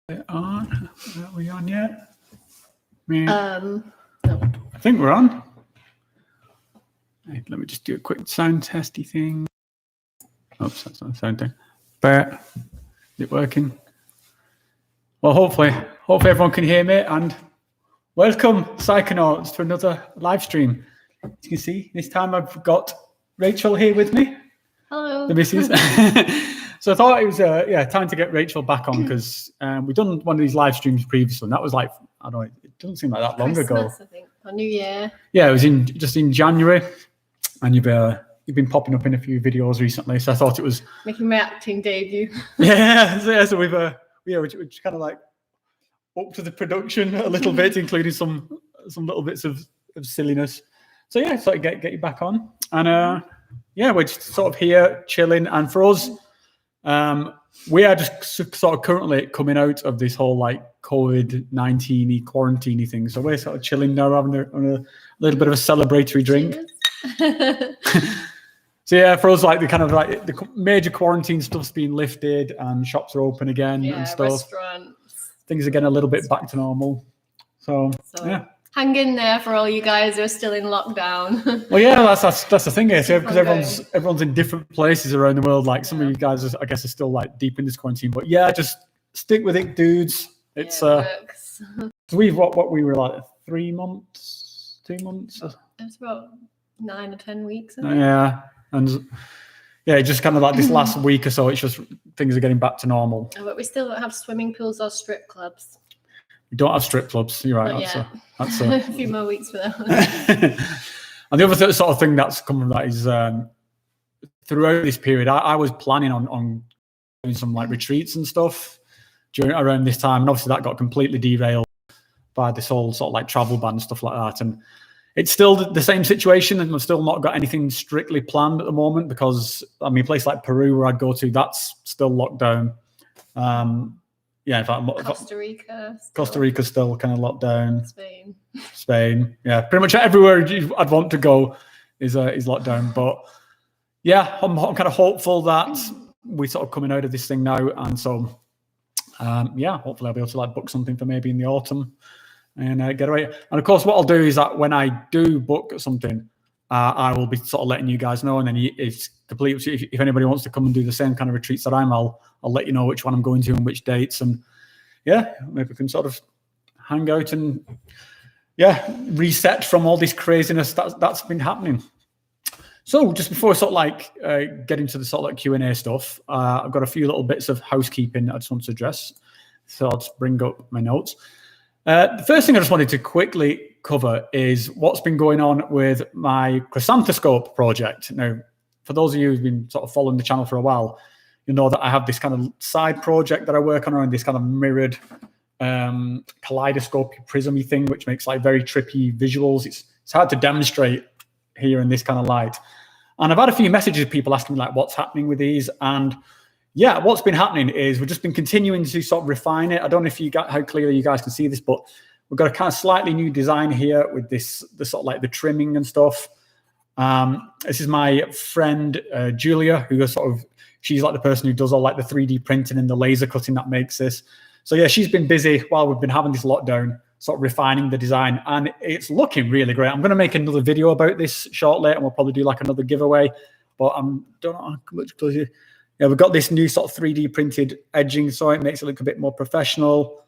On? Are we on yet? No. I think we're on. Right, let me just do a quick sound testy thing. Oops, that's not a sound thing. But is it working? Well, hopefully everyone can hear me. And welcome, Psychonauts, to another live stream. As you can see, this time I've got Rachel here with me. Hello. The missus. So I thought it was time to get Rachel back on because we've done one of these live streams previously, and that was like, I don't know, it doesn't seem like that long ago. I think, or New Year. Yeah, it was just in January, and you've been popping up in a few videos recently, so I thought it was making my acting debut. So we've we're kind of like up to the production a little bit, including some little bits of silliness. So yeah, so get you back on, and we're just sort of here chilling, and for us. We are just sort of currently coming out of this whole like COVID-19 quarantine thing. So we're sort of chilling now, having a little bit of a celebratory drink. So yeah, for us, like the major quarantine stuff's been lifted and shops are open again and stuff. Restaurants. Things are getting a little bit back to normal. So yeah. Hang in there for all you guys who are still in lockdown. Well, yeah, that's the thing here, because everyone's in different places around the world. Like some of you guys, I guess, are still like deep in this quarantine. But yeah, just stick with it, dudes. It's works. We've what we were like 3 months, 2 months. It's about 9 or 10 weeks. Yeah, and yeah, just kind of like this last week or so, it's just things are getting back to normal. But we still don't have swimming pools or strip clubs. We don't have strip clubs. You're right. That's a few more weeks for that. And the other sort of thing that's come from that is throughout this period, I was planning on doing some like retreats and stuff around this time, and obviously that got completely derailed by this whole sort of like travel ban and stuff like that. And it's still the same situation, and I've still not got anything strictly planned at the moment because I mean, a place like Peru where I'd go to, that's still locked down. Yeah, in fact, Costa Rica's still kind of locked down. Spain. Yeah, pretty much everywhere I'd want to go is locked down. But yeah, I'm kind of hopeful that we're sort of coming out of this thing now, and so hopefully I'll be able to like book something for maybe in the autumn and get away. And of course, what I'll do is that when I do book something, I will be sort of letting you guys know, and then it's complete. If anybody wants to come and do the same kind of retreats that I'll let you know which one I'm going to and which dates, and yeah, maybe we can sort of hang out and reset from all this craziness that's been happening. So just before I sort of like get into the sort of like Q&A stuff, I've got a few little bits of housekeeping I just want to address. So I'll just bring up my notes. The first thing I just wanted to quickly cover is what's been going on with my Chrysanthescope project. Now, for those of you who've been sort of following the channel for a while, you know that I have this kind of side project that I work on around this kind of mirrored kaleidoscope prismy thing, which makes like very trippy visuals. It's hard to demonstrate here in this kind of light. And I've had a few messages of people asking me like what's happening with these. And yeah, what's been happening is we've just been continuing to sort of refine it. I don't know if you got how clearly you guys can see this, but we've got a kind of slightly new design here with the sort of like the trimming and stuff. This is my friend Julia, who is she's like the person who does all like the 3D printing and the laser cutting that makes this. So yeah, she's been busy while we've been having this lockdown, sort of refining the design, and it's looking really great. I'm going to make another video about this shortly, and we'll probably do like another giveaway. But I don't know how much closer. Yeah, we've got this new sort of 3D printed edging, so it makes it look a bit more professional.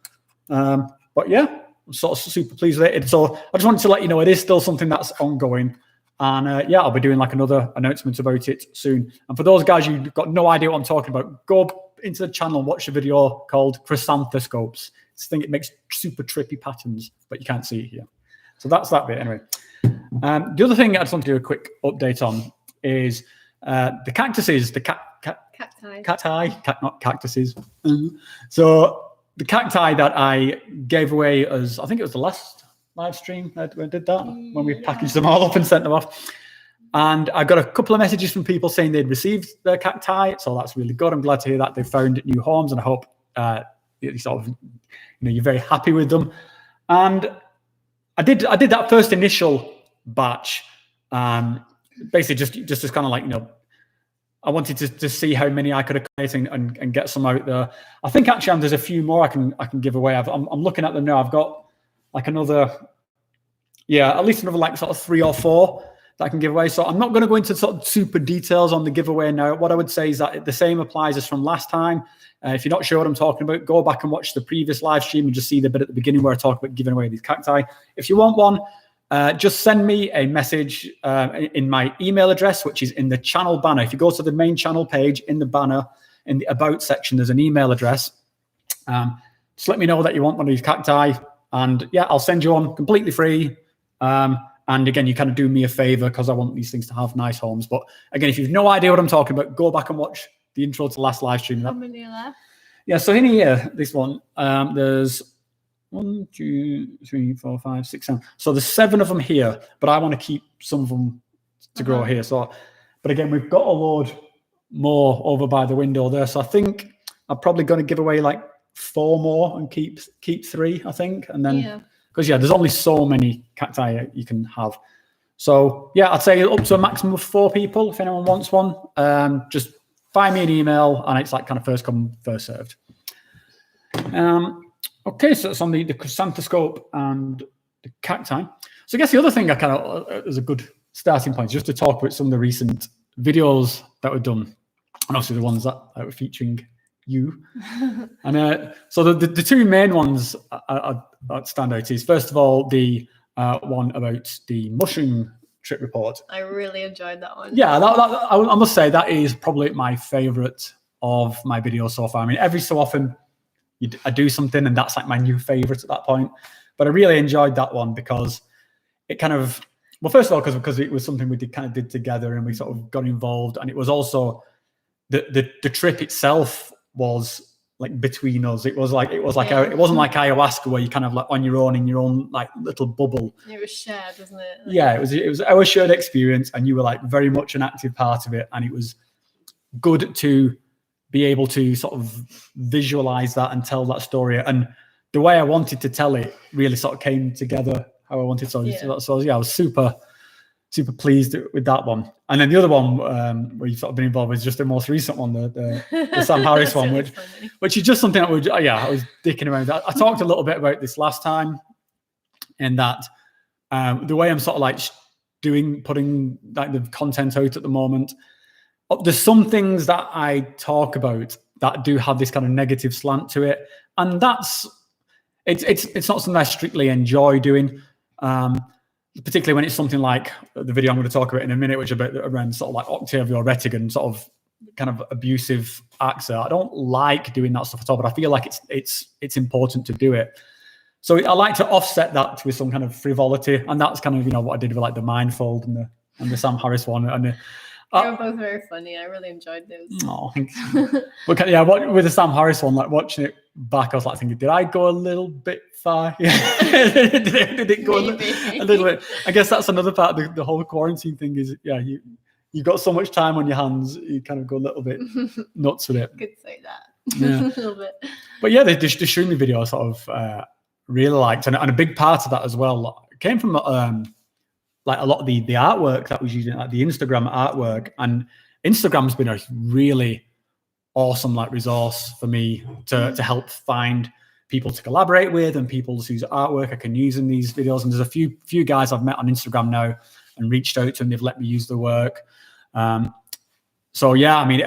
But yeah, I'm sort of super pleased with it. So I just wanted to let you know it is still something that's ongoing. And I'll be doing like another announcement about it soon. And for those guys who've got no idea what I'm talking about, go into the channel and watch a video called Chrysanthescopes. This thing, it makes super trippy patterns, but you can't see it here. So that's that bit anyway. The other thing I just want to do a quick update on is the cactuses, the cacti, not cactuses. So the cacti that I gave away as, I think it was the last live stream I did that when we packaged them all up and sent them off, and I got a couple of messages from people saying they'd received their cacti, so that's really good. I'm glad to hear that they've found new homes, and I hope you're very happy with them. And I did that first initial batch, basically just kind of like I wanted to see how many I could accumulate and get some out there. I think actually there's a few more I can give away. I'm looking at them now. I've got like another, at least another like sort of 3 or 4 that I can give away. So I'm not going to go into sort of super details on the giveaway now. What I would say is that the same applies as from last time. If you're not sure what I'm talking about, go back and watch the previous live stream and just see the bit at the beginning where I talk about giving away these cacti. If you want one, just send me a message in my email address, which is in the channel banner. If you go to the main channel page in the banner, in the About section, there's an email address. Just let me know that you want one of these cacti, and I'll send you one completely free. And again, you kind of do me a favor because I want these things to have nice homes. But again, if you've no idea what I'm talking about, go back and watch the intro to the last live stream. How many are left? Yeah, so in here, this one, there's 1, 2, 3, 4, 5, 6, 7. So there's 7 of them here, but I want to keep some of them to grow here. So, but again, we've got a load more over by the window there. So I think I'm probably going to give away like 4 more and keep 3, I think. And then, because there's only so many cacti you can have. So I'd say up to a maximum of 4 people. If anyone wants one, just find me an email, and it's like kind of first come, first served. Okay, so it's on the Chrysanthescope and the cacti. So I guess the other thing is a good starting point, just to talk about some of the recent videos that were done, and obviously the ones that were featuring you. And so the 2 main ones that stand out is, first of all, the one about the mushroom trip report. I really enjoyed that one. Yeah, I must say that is probably my favorite of my videos so far. I mean, every so often I do something and that's like my new favorite at that point. But I really enjoyed that one because it kind of, well, first of all, because it was something we did together and we sort of got involved. And it was also the trip itself was like between us. It wasn't like ayahuasca where you kind of like on your own in your own like little bubble. It was shared, wasn't it? It was our shared experience, and you were like very much an active part of it. And it was good to be able to sort of visualize that and tell that story. And the way I wanted to tell it really sort of came together how I wanted. So I was super pleased with that one. And then the other one where you've sort of been involved with is just the most recent one, the Sam Harris one, really which is just something that I was dicking around. I talked a little bit about this last time, in that the way I'm sort of like putting like the content out at the moment, there's some things that I talk about that do have this kind of negative slant to it, and it's not something I strictly enjoy doing. Particularly when it's something like the video I'm going to talk about in a minute, which is around sort of like Octavio Rettigan, sort of kind of abusive acts. I don't like doing that stuff at all, but I feel like it's important to do it. So I like to offset that with some kind of frivolity, and that's kind of what I did with like the Mindfold and the Sam Harris one. And they were both very funny. I really enjoyed those. Oh, thanks. With the Sam Harris one, like watching it back, I was like thinking, did I go a little bit far? did it go a little bit? I guess that's another part of the whole quarantine thing is, you've got so much time on your hands, you kind of go a little bit nuts with it. Could say that. Yeah. A little bit. But the streaming video I sort of really liked, and a big part of that as well came from like a lot of the artwork that was using, like the Instagram artwork. And Instagram's been a really awesome like resource for me to help find people to collaborate with and people whose artwork I can use in these videos. And there's a few guys I've met on Instagram now and reached out to, and they've let me use the work. So I mean,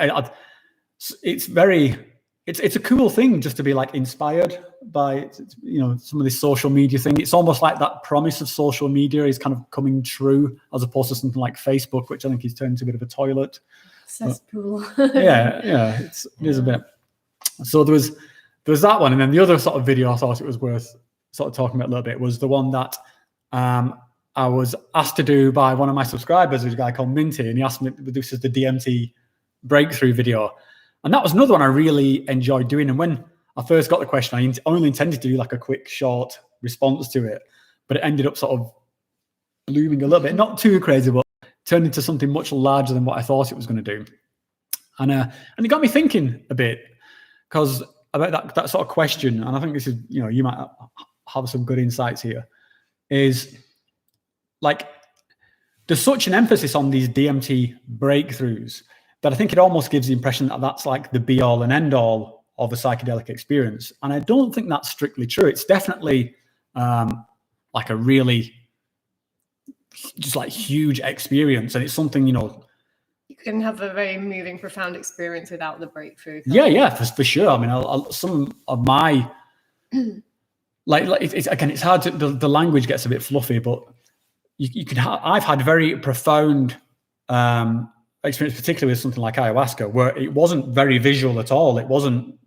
it's a cool thing just to be like inspired by some of this social media thing. It's almost like that promise of social media is kind of coming true, as opposed to something like Facebook, which I think is turned into a bit of a toilet. Cesspool. It is a bit. So there was that one, and then the other sort of video I thought it was worth sort of talking about a little bit was the one that I was asked to do by one of my subscribers, who's a guy called Minty, and he asked me, this is the DMT breakthrough video. And that was another one I really enjoyed doing. And when I first got the question, I only intended to do like a quick, short response to it, but it ended up sort of blooming a little bit, not too crazy, but turned into something much larger than what I thought it was going to do. And it got me thinking a bit, because about that sort of question, and I think this is, you might have some good insights here, is like, there's such an emphasis on these DMT breakthroughs, that I think it almost gives the impression that that's like the be all and end all of a psychedelic experience. And I don't think that's strictly true. It's definitely like a really just like huge experience. And it's something, you know, you can have a very moving, profound experience without the breakthrough. Yeah, for sure. I mean, some of my, it's again, it's hard to, the language gets a bit fluffy, but you can I've had very profound experience, particularly with something like ayahuasca, where it wasn't very visual at all. It wasn't,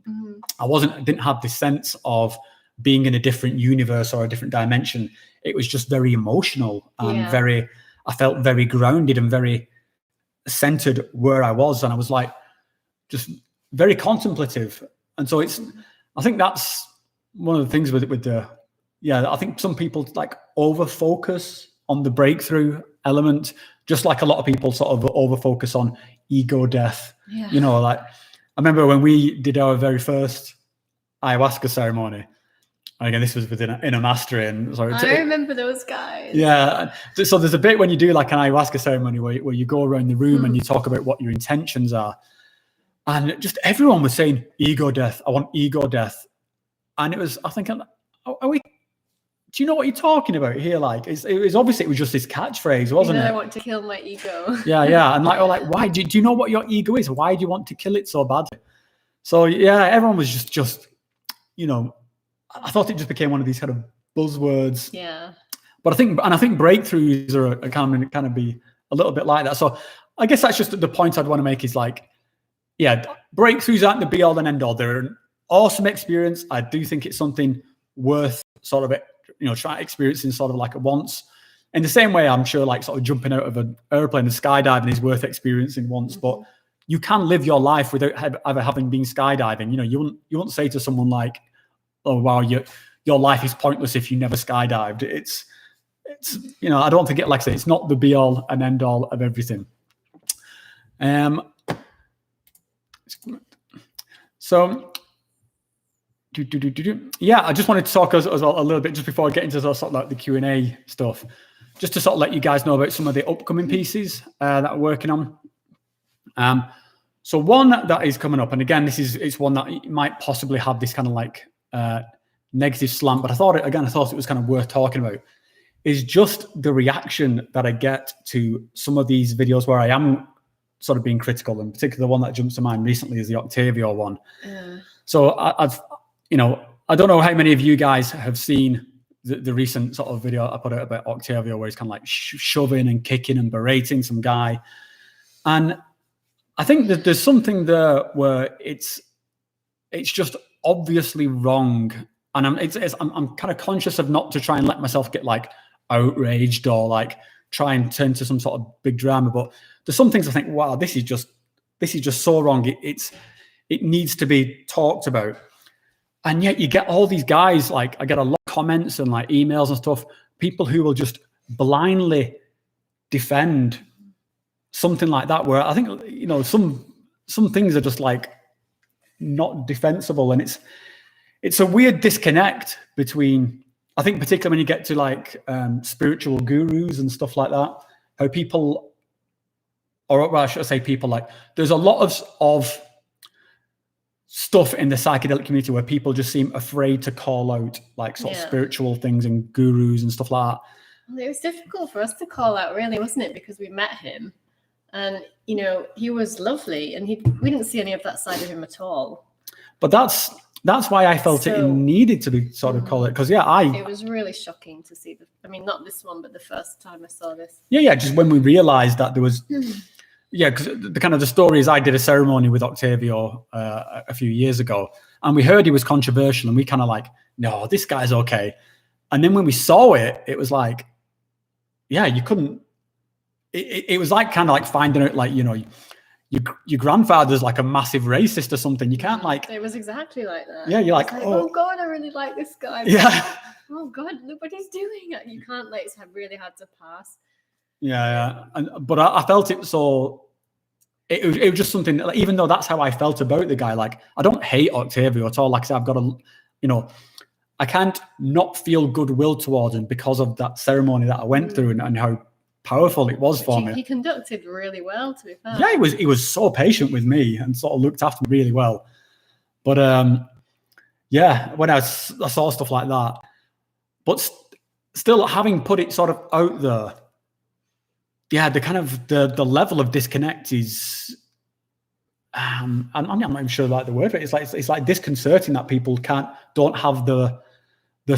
I didn't have this sense of being in a different universe or a different dimension. It was just very emotional and I felt very grounded and very centered where I was. And I was like, just very contemplative. And so I think that's one of the things with the, I think some people like over focus on the breakthrough element, just like a lot of people sort of over focus on ego death. Yeah. You know, like I remember when we did our very first ayahuasca ceremony. Again, this was in a mastery, and sorry, I remember those guys. Yeah, so there's a bit when you do like an ayahuasca ceremony where you go around the room and you talk about what your intentions are, and just everyone was saying ego death. I want ego death, and it was, I think, are we? Do you know what you're talking about here? Like, it was obviously it was just this catchphrase, wasn't it? I want to kill my ego. Yeah, and like, why do you know what your ego is? Why do you want to kill it so badly? So yeah, everyone was just you know. I thought it just became one of these kind of buzzwords. Yeah. But I think breakthroughs are kind of be a little bit like that. So I guess that's just the point I'd want to make is like, breakthroughs aren't the be all and end all. They're an awesome experience. I do think it's something worth sort of, try experiencing sort of like once. In the same way, I'm sure like sort of jumping out of an airplane and skydiving is worth experiencing once, but you can live your life without ever having been skydiving. You know, you wouldn't say to someone like, oh wow, your life is pointless if you never skydived. It's I don't think like I say, it's not the be all and end all of everything. So I just wanted to talk as well a little bit just before I get into sort of like the Q&A stuff, just to sort of let you guys know about some of the upcoming pieces that we're working on. So one that is coming up, and again, it's one that might possibly have this kind of like negative slant, but I thought it was kind of worth talking about, is just the reaction that I get to some of these videos where I am sort of being critical, and particularly the one that jumps to mind recently is the Octavio one. So I don't know how many of you guys have seen the recent sort of video I put out about Octavio, where he's kind of like shoving and kicking and berating some guy. And I think that there's something there where it's just obviously wrong, and I'm kind of conscious of not to try and let myself get like outraged or like try and turn to some sort of big drama. But there's some things I think, wow, this is just so wrong. It needs to be talked about. And yet you get all these guys, like I get a lot of comments and like emails and stuff, people who will just blindly defend something like that, where I think, some things are just like not defensible. And it's a weird disconnect between, I think particularly when you get to like spiritual gurus and stuff like that, how people, or well, I should say people, like there's a lot of stuff in the psychedelic community where people just seem afraid to call out like sort of spiritual things and gurus and stuff like that. Well, it was difficult for us to call out, really, wasn't it? Because we met him and, he was lovely and we didn't see any of that side of him at all. But that's why I felt it needed to be sort of called it. Because, it was really shocking to see not this one, but the first time I saw this. Yeah, just when we realized that there was... because the story is I did a ceremony with Octavio a few years ago, and we heard he was controversial, and we kind of like, no, this guy's okay. And then when we saw it, it was like, you couldn't. It was like kind of like finding out, like your grandfather's like a massive racist or something. You can't like. It was exactly like that. Yeah, you're like, oh God, I really like this guy. Yeah. Oh God, look what he's doing. You can't like. It's really hard to pass. Yeah. But I felt it so. It was just something, like, even though that's how I felt about the guy, like I don't hate Octavio at all. Like I said, I've got I can't not feel goodwill towards him because of that ceremony that I went through and how powerful it was for me. He conducted really well, to be fair. Yeah, he was so patient with me and sort of looked after me really well. But yeah, when I saw stuff like that, but still having put it sort of out there, yeah, the kind of the level of disconnect is, I'm not even sure about the word for it. It's like disconcerting that people don't have the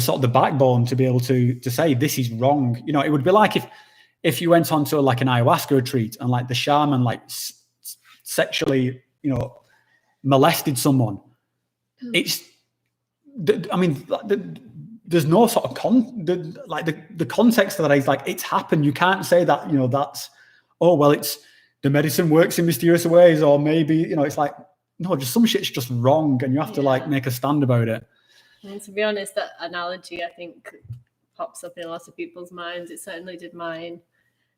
sort of the backbone to be able to say this is wrong. You know, it would be like if you went on to like an ayahuasca retreat and like the shaman like sexually, you know, molested someone. It's, I mean, there's no sort of the context of that is like it's happened. You can't say that, you know, that's, oh well, it's the medicine works in mysterious ways, or maybe, you know, it's like, no, just some shit's just wrong, and you have to like make a stand about it. And to be honest, that analogy I think pops up in a lot of people's minds. It certainly did mine.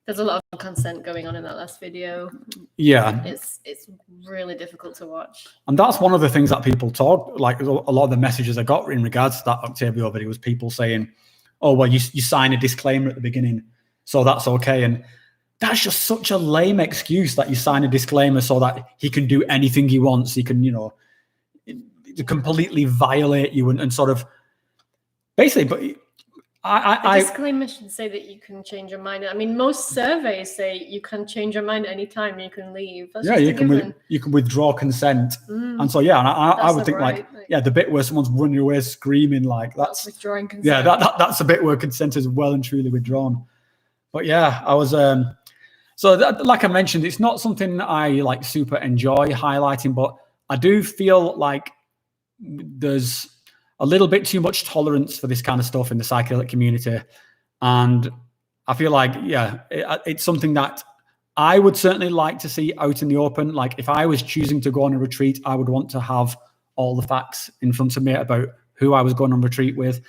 There's a lot of consent going on in that last video. Yeah, it's really difficult to watch. And that's one of the things that people talk, like a lot of the messages I got in regards to that Octavio video was people saying, oh, well, you sign a disclaimer at the beginning, so that's okay. And that's just such a lame excuse that you sign a disclaimer so that he can do anything he wants. He can, you know, completely violate you and sort of basically, but the disclaimer should say that you can change your mind. I mean, most surveys say you can change your mind anytime, you can leave. That's you can withdraw consent. And so, yeah, and I would think like, yeah, the bit where someone's running away screaming, like that's withdrawing consent. Yeah, that's the bit where consent is well and truly withdrawn. But yeah, I was, so like I mentioned, it's not something I like super enjoy highlighting, but I do feel like there's a little bit too much tolerance for this kind of stuff in the psychedelic community. And I feel like, yeah, it's something that I would certainly like to see out in the open. Like if I was choosing to go on a retreat, I would want to have all the facts in front of me about who I was going on retreat with.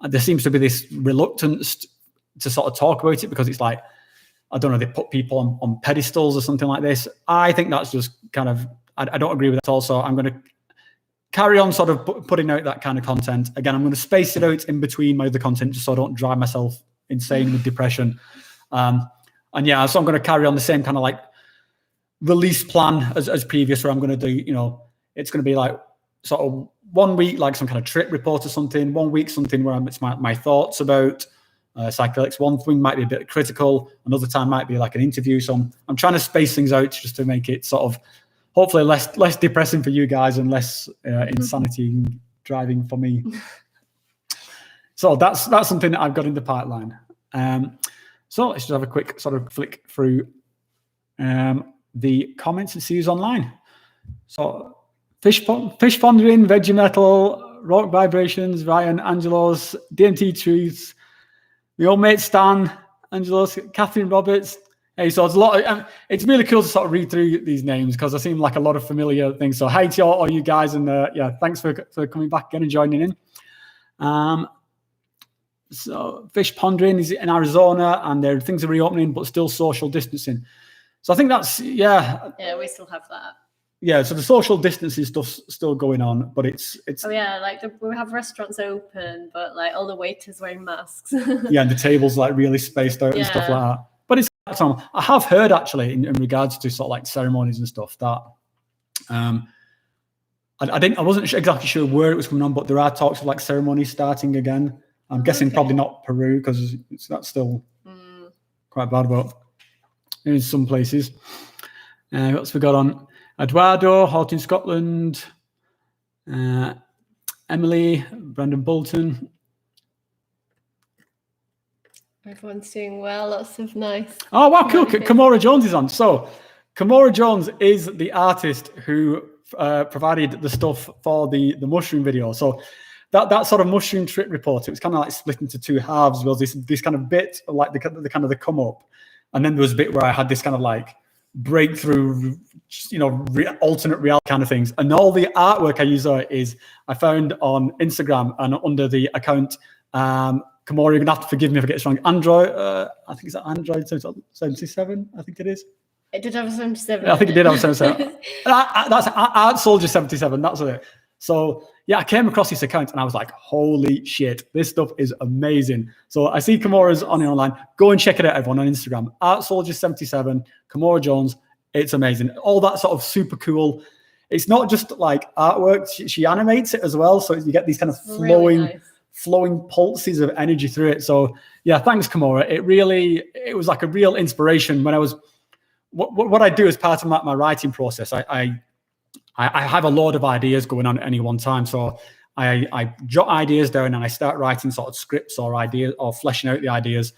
And there seems to be this reluctance to sort of talk about it because it's like, I don't know, they put people on pedestals or something like this. I think that's just kind of, I don't agree with that also. I'm going to carry on sort of putting out that kind of content. Again, I'm going to space it out in between my other content just so I don't drive myself insane with depression. And yeah, so I'm going to carry on the same kind of like release plan as previous, where I'm going to do, you know, it's going to be like sort of 1 week, like some kind of trip report or something, 1 week, something where it's my thoughts about psychedelics. One thing might be a bit critical, another time might be like an interview. So I'm trying to space things out just to make it sort of hopefully less depressing for you guys and less insanity driving for me. So that's something that I've got in the pipeline. So let's just have a quick sort of flick through the comments and see who's online. So Fish Pondering, Veggie Metal, Rock Vibrations, Ryan, Angelos, DMT Truths, the old mate Stan, Angelos, Catherine Roberts. Hey, so it's a lot of, it's really cool to sort of read through these names because there seem like a lot of familiar things. So hi to all you guys, and yeah, thanks for coming back again and joining in. So Fish Pondering is in Arizona, and things are reopening, but still social distancing. So I think that's yeah, we still have that. Yeah, so the social distancing stuff's still going on, but it's. Oh yeah, like we have restaurants open, but like all the waiters wearing masks. Yeah, and the tables like really spaced out and stuff like that. But it's. I have heard actually in regards to sort of like ceremonies and stuff that I wasn't exactly sure where it was coming on, but there are talks of like ceremonies starting again. I'm guessing probably not Peru because that's still quite bad, but in some places. What's we got on? Eduardo, Hort in Scotland, Emily, Brandon Bolton. Everyone's doing well. Lots of nice. Oh, wow, cool. Kamora Jones is on. So Kamora Jones is the artist who provided the stuff for the mushroom video. So that sort of mushroom trip report, it was kind of like split into two halves. There was this kind of bit of like the kind of the come up. And then there was a bit where I had this kind of like breakthrough, you know, alternate reality kind of things. And all the artwork I use is I found on Instagram and under the account, Kamora, you're going to have to forgive me if I get it wrong. Android, I think it's Android 77, I think it is. It did have a 77. Yeah, I think it did have a 77. That's Art Soldier 77, that's it. So yeah, I came across this account and I was like, holy shit, this stuff is amazing. So I see Kimura's on it online. Go and check it out, everyone, on Instagram. ArtSoldier77, Kimura Jones. It's amazing. All that sort of super cool. It's not just like artwork. She animates it as well. So you get these kind of flowing pulses of energy through it. So yeah, thanks, Kimura. It was like a real inspiration when I was, what I do as part of my writing process. I have a lot of ideas going on at any one time. So I jot ideas down and I start writing sort of scripts or ideas or fleshing out the ideas.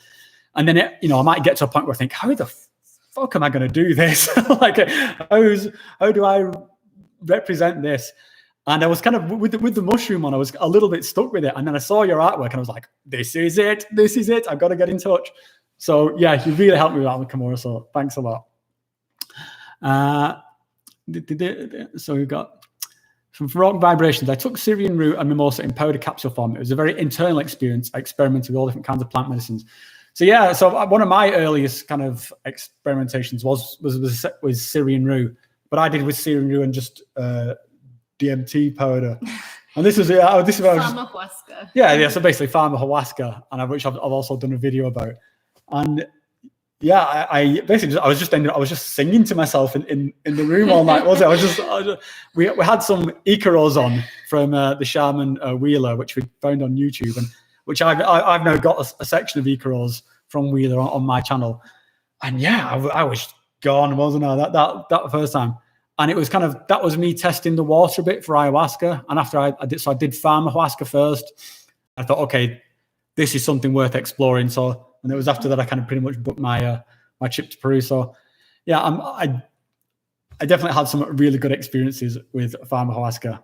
And then, I might get to a point where I think, how the fuck am I going to do this? Like, how do I represent this? And I was kind of, with the mushroom one, I was a little bit stuck with it. And then I saw your artwork and I was like, this is it. I've got to get in touch. So yeah, you really helped me with that, Kimura. So thanks a lot. So we've got from Rock Vibrations. I took Syrian root and mimosa in powder capsule form. It was a very internal experience. I experimented with all different kinds of plant medicines. So yeah, so one of my earliest kind of experimentations was Syrian rue, but I did with Syrian rue and just DMT powder. And this is Pharmahuasca. Yeah. So basically Pharmahuasca, and which I've also done a video about. And yeah, I was just singing to myself in the room all night. We had some Icaros on from the shaman Wheeler, which we found on YouTube, and which I've now got a section of Icaros from Wheeler on my channel. And yeah, I was gone, wasn't I? That first time, and it was that was me testing the water a bit for ayahuasca. And after I did Pharmahuasca first. I thought, okay, this is something worth exploring. So. And it was after that I kind of pretty much booked my trip to Peru. So yeah, I definitely had some really good experiences with Pharmahuasca.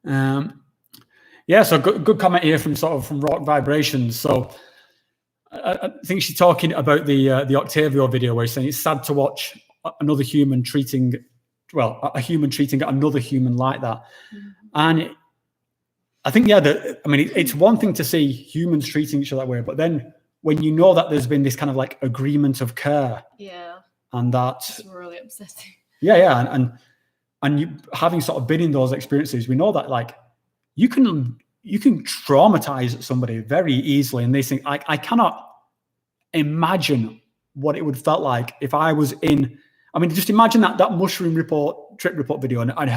Yeah, so good comment here from Rock Vibrations. So I think she's talking about the Octavio video where he's saying it's sad to watch another human treating another human like that. Mm-hmm. And I think, it's one thing to see humans treating each other that way, but then when you know that there's been this kind of like agreement of care. Yeah. And that's really upsetting. Yeah. And you having sort of been in those experiences, we know that like you can traumatize somebody very easily. And they think, I cannot imagine what it would felt like if I was just imagine that mushroom trip report video and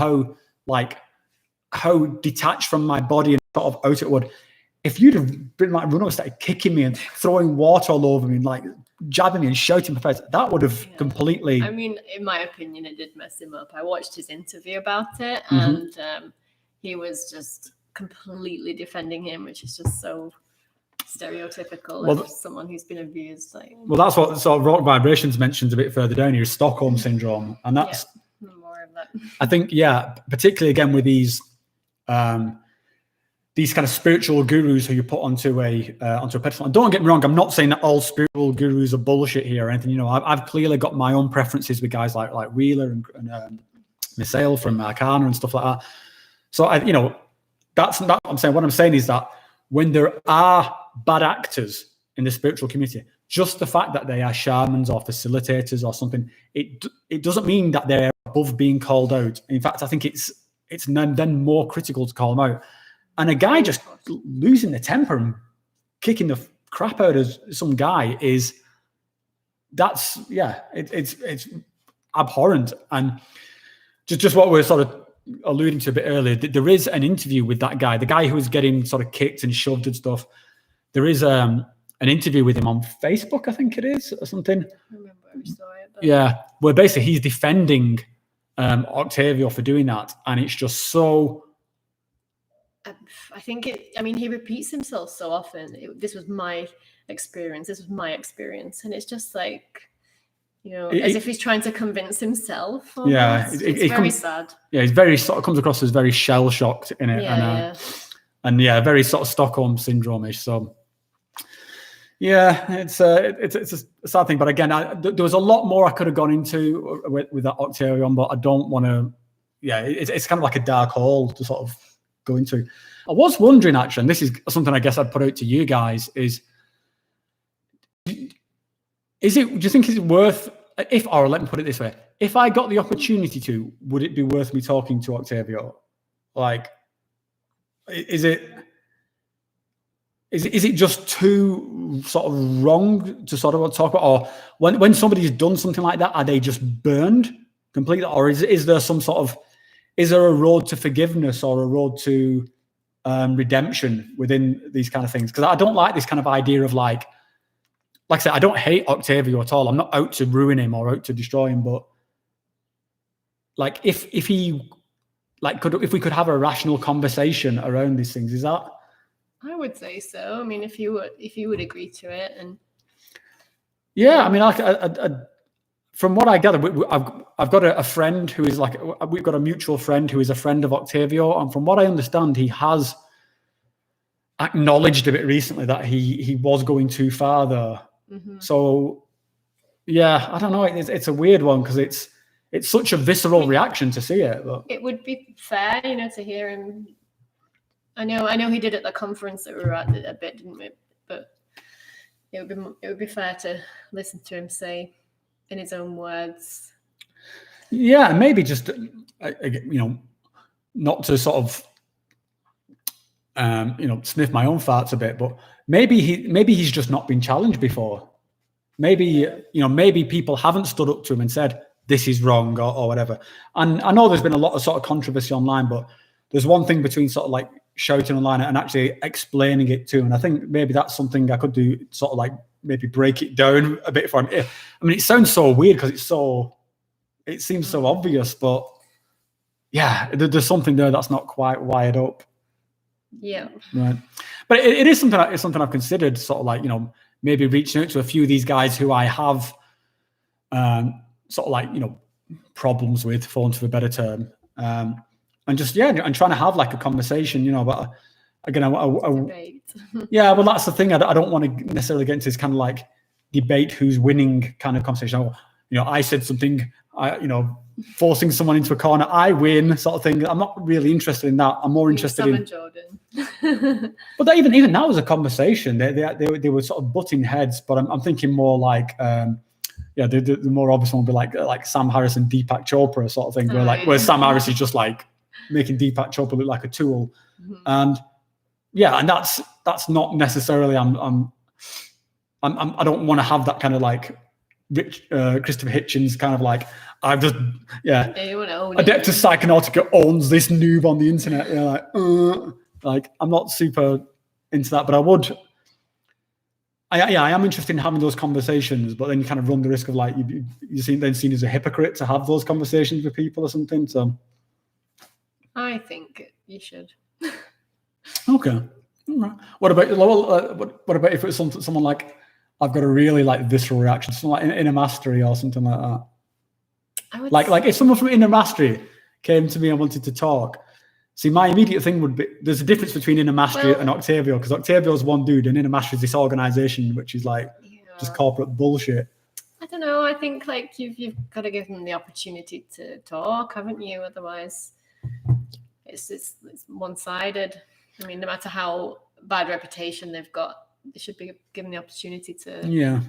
how detached from my body and sort of out it would. If you'd have been like run over, started kicking me and throwing water all over me and like jabbing me and shouting my face, that would have completely. I mean, in my opinion, it did mess him up. I watched his interview about it, and he was just completely defending him, which is just so stereotypical of someone who's been abused. Well, that's what sort of Rock Vibrations mentions a bit further down here, Stockholm syndrome, and that's more of that. I think, particularly again with these kind of spiritual gurus who you put onto a pedestal. And don't get me wrong, I'm not saying that all spiritual gurus are bullshit here or anything. I've clearly got my own preferences with guys like Wheeler and Misael from Arcana and stuff like that. So that's not what I'm saying. What I'm saying is that when there are bad actors in the spiritual community, just the fact that they are shamans or facilitators or something, it doesn't mean that they're above being called out. In fact, I think it's then more critical to call them out. And a guy just losing the temper and kicking the crap out of some guy it's abhorrent. And just what we're sort of alluding to a bit earlier, there is an interview with that guy, the guy who was getting sort of kicked and shoved and stuff. There is an interview with him on Facebook, I think it is, or something. I remember I saw it. Yeah, where basically he's defending Octavio for doing that, and it's just so. I think he repeats himself so often. This was my experience. And it's just like, as if he's trying to convince himself. Almost. Yeah, it's very sad. Yeah, he's very sort of comes across as very shell shocked in it, and very sort of Stockholm syndrome-ish. So. Yeah, it's a sad thing, but again, there was a lot more I could have gone into with that Octavio, but I don't want to. Yeah, it's kind of like a dark hole to sort of go into. I was wondering actually, and this is something I guess I'd put out to you guys: do you think it's worth or let me put it this way, if I got the opportunity to, would it be worth me talking to Octavio? Like, is it just too sort of wrong to sort of talk about? Or when somebody's done something like that, are they just burned completely? Or is there some sort of, is there a road to forgiveness or a road to redemption within these kind of things? Because I don't like this kind of idea of like I said, I don't hate Octavio at all. I'm not out to ruin him or out to destroy him, but like if he like if we could have a rational conversation around these things, is that? I would say so. I mean, if you would agree to it, and yeah, I mean, from what I gather, I've got a friend who is like, we've got a mutual friend who is a friend of Octavio, and from what I understand, he has acknowledged a bit recently that he was going too far there. Mm-hmm. So yeah, I don't know. It's a weird one because it's such a visceral reaction to see it. But it would be fair, to hear him. I know he did at the conference that we were at a bit, didn't we? But it would be fair to listen to him say in his own words. Yeah, maybe just not to sort of sniff my own farts a bit, but maybe he's just not been challenged before. Maybe maybe people haven't stood up to him and said this is wrong or whatever. And I know there's been a lot of sort of controversy online, but there's one thing between sort of like shouting online and actually explaining it to him. And I think maybe that's something I could do, sort of like maybe break it down a bit for him. I mean, it sounds so weird because it seems so obvious, but yeah, there's something there that's not quite wired up. Yeah. Right. But it is something. It's something I've considered, sort of like maybe reaching out to a few of these guys who I have, sort of like problems with, for want of a better term, and just and trying to have like a conversation, But again, yeah, well, that's the thing. I don't want to necessarily get into this kind of like debate who's winning kind of conversation. I said something, forcing someone into a corner, I win, sort of thing. I'm not really interested in that. I'm more interested in Jordan. But even that was a conversation. They were sort of butting heads. But I'm thinking more like, the more obvious one would be like Sam Harris and Deepak Chopra sort of thing, where Sam Harris is just like making Deepak Chopra look like a tool, and that's not necessarily. I don't want to have that kind of like Christopher Hitchens kind of like, I've just Adept to Psychonautica owns this noob on the internet. Like I'm not super into that, but I am interested in having those conversations, but then you kind of run the risk of like you're seen as a hypocrite to have those conversations with people or something. So I think you should. Okay. All right. What about if it's someone like, I've got a really like visceral reaction, something like Inner Mastery or something like that. Like if someone from Inner Mastery came to me and wanted to talk, see, my immediate thing would be, there's a difference between Inner Mastery and Octavio, because Octavio's one dude and Inner Mastery is this organization which is like just corporate bullshit. I don't know. I think like you've got to give them the opportunity to talk, haven't you? Otherwise, it's one-sided. I mean, no matter how bad reputation they've got, they should be given the opportunity to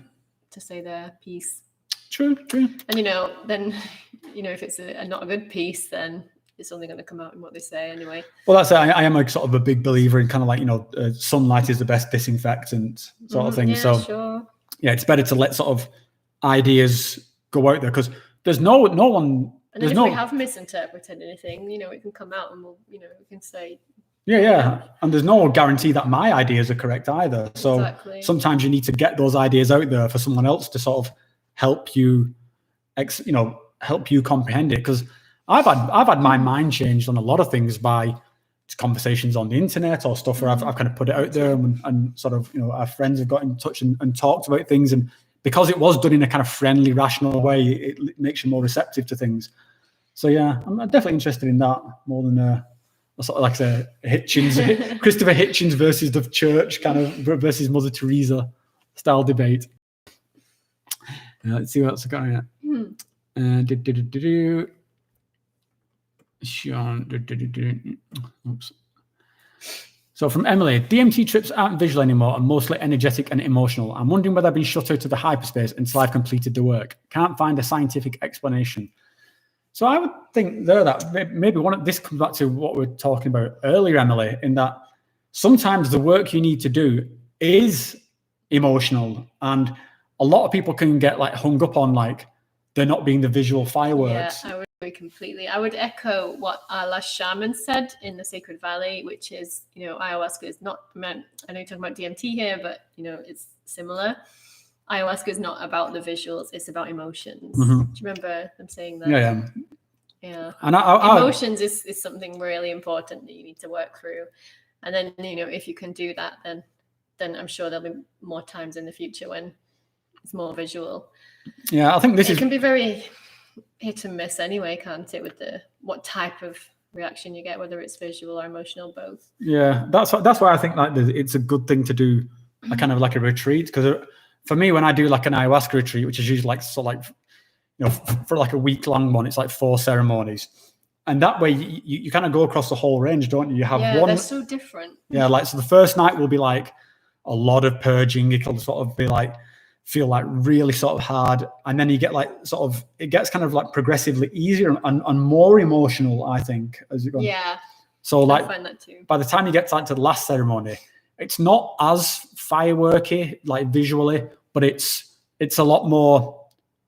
say their piece. True. And then if it's not a good piece, then it's only going to come out in what they say anyway. Well, that's it. I am a sort of a big believer in kind of like sunlight is the best disinfectant sort of thing. So sure. Yeah, it's better to let sort of ideas go out there, because there's no one. And then if we have misinterpreted anything, it can come out and we can say. Yeah. And there's no guarantee that my ideas are correct either. So Sometimes you need to get those ideas out there for someone else to sort of help you, help you comprehend it. Because I've had my mind changed on a lot of things by conversations on the internet or stuff where I've kind of put it out there and sort of, our friends have got in touch and talked about things. And because it was done in a kind of friendly, rational way, it makes you more receptive to things. So yeah, I'm definitely interested in that more than sort of like a Hitchens, Christopher Hitchens versus the church kind of versus Mother Teresa style debate. Let's see what else I got here. Sean, oops. So from Emily, DMT trips aren't visual anymore and mostly energetic and emotional. I'm wondering whether I've been shut out of the hyperspace until I've completed the work. Can't find a scientific explanation. So I would think there that maybe this comes back to what we were talking about earlier, Emily, in that sometimes the work you need to do is emotional, and a lot of people can get like hung up on like there not being the visual fireworks. Yeah, I would agree completely. I would echo what our last shaman said in the Sacred Valley, which is, ayahuasca is not meant, I know you're talking about DMT here, but it's similar. Ayahuasca is not about the visuals, it's about emotions. Mm-hmm. Do you remember them saying that? Yeah. And emotions is something really important that you need to work through. And then, if you can do that, then I'm sure there'll be more times in the future when it's more visual. Yeah, I think it can be very hit and miss anyway, can't it, with what type of reaction you get, whether it's visual or emotional, both. Yeah, that's why I think like it's a good thing to do a kind of like a retreat, because for me, when I do like an ayahuasca retreat, which is usually like for like a week-long one, it's like 4 ceremonies. And that way you kind of go across the whole range, don't you? You have one. They're so different. Yeah, like, so the first night will be like a lot of purging. It'll sort of be like, feel like really sort of hard. And then you get like it gets kind of like progressively easier and more emotional, I think, as you go. Yeah. So like, I find that too. By the time you get to the last ceremony, it's not as fireworky, like visually, but it's a lot more,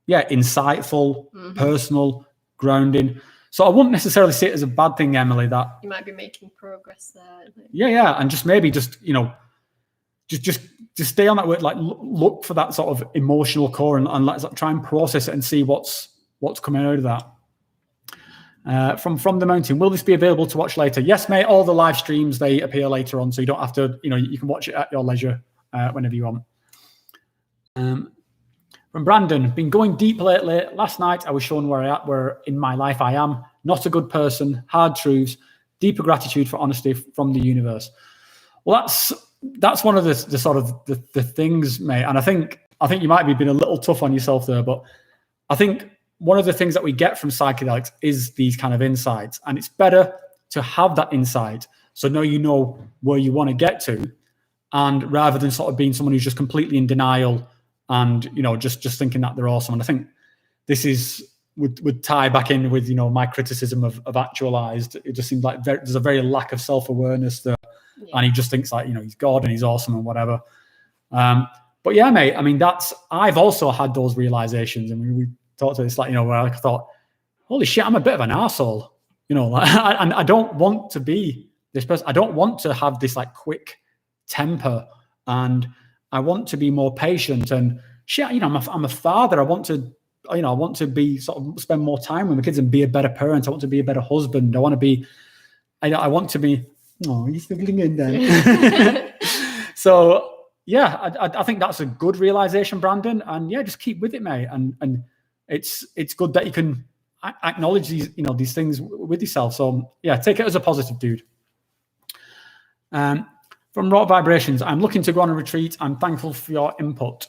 insightful, personal, grounding. So I wouldn't necessarily see it as a bad thing, Emily, that you might be making progress there. Yeah. And just maybe just stay on that word, like look for that sort of emotional core and let's try and process it and see what's coming out of that. From the mountain, will this be available to watch later? Yes, mate. All the live streams, they appear later on, so you don't have to, you can watch it at your leisure whenever you want. From Brandon, been going deep lately. Last night I was shown where in my life I am not a good person, hard truths, deeper gratitude for honesty from the universe. Well, that's one of the sort of the things, mate. And I think you might be being a little tough on yourself there, but I think one of the things that we get from psychedelics is these kind of insights, and it's better to have that insight so now you know where you want to get to, and rather than sort of being someone who's just completely in denial and just thinking that they're awesome. And I think this would tie back in with my criticism of actualized. It just seems like there's a very lack of self-awareness there. Yeah. And he just thinks like, he's God and he's awesome and whatever. But yeah, mate, I mean, I've also had those realizations. I mean, we talked to this, like, where I thought, holy shit, I'm a bit of an arsehole, and I don't want to be this person. I don't want to have this like quick temper, and I want to be more patient and shit. I'm a father. I want to be sort of spend more time with my kids and be a better parent. I want to be a better husband. I want to be. Oh, you're struggling in there. So yeah, I think that's a good realization, Brandon. And yeah, just keep with it, mate. And it's good that you can acknowledge these things with yourself. So yeah, take it as a positive, dude. From Raw Vibrations, I'm looking to go on a retreat. I'm thankful for your input.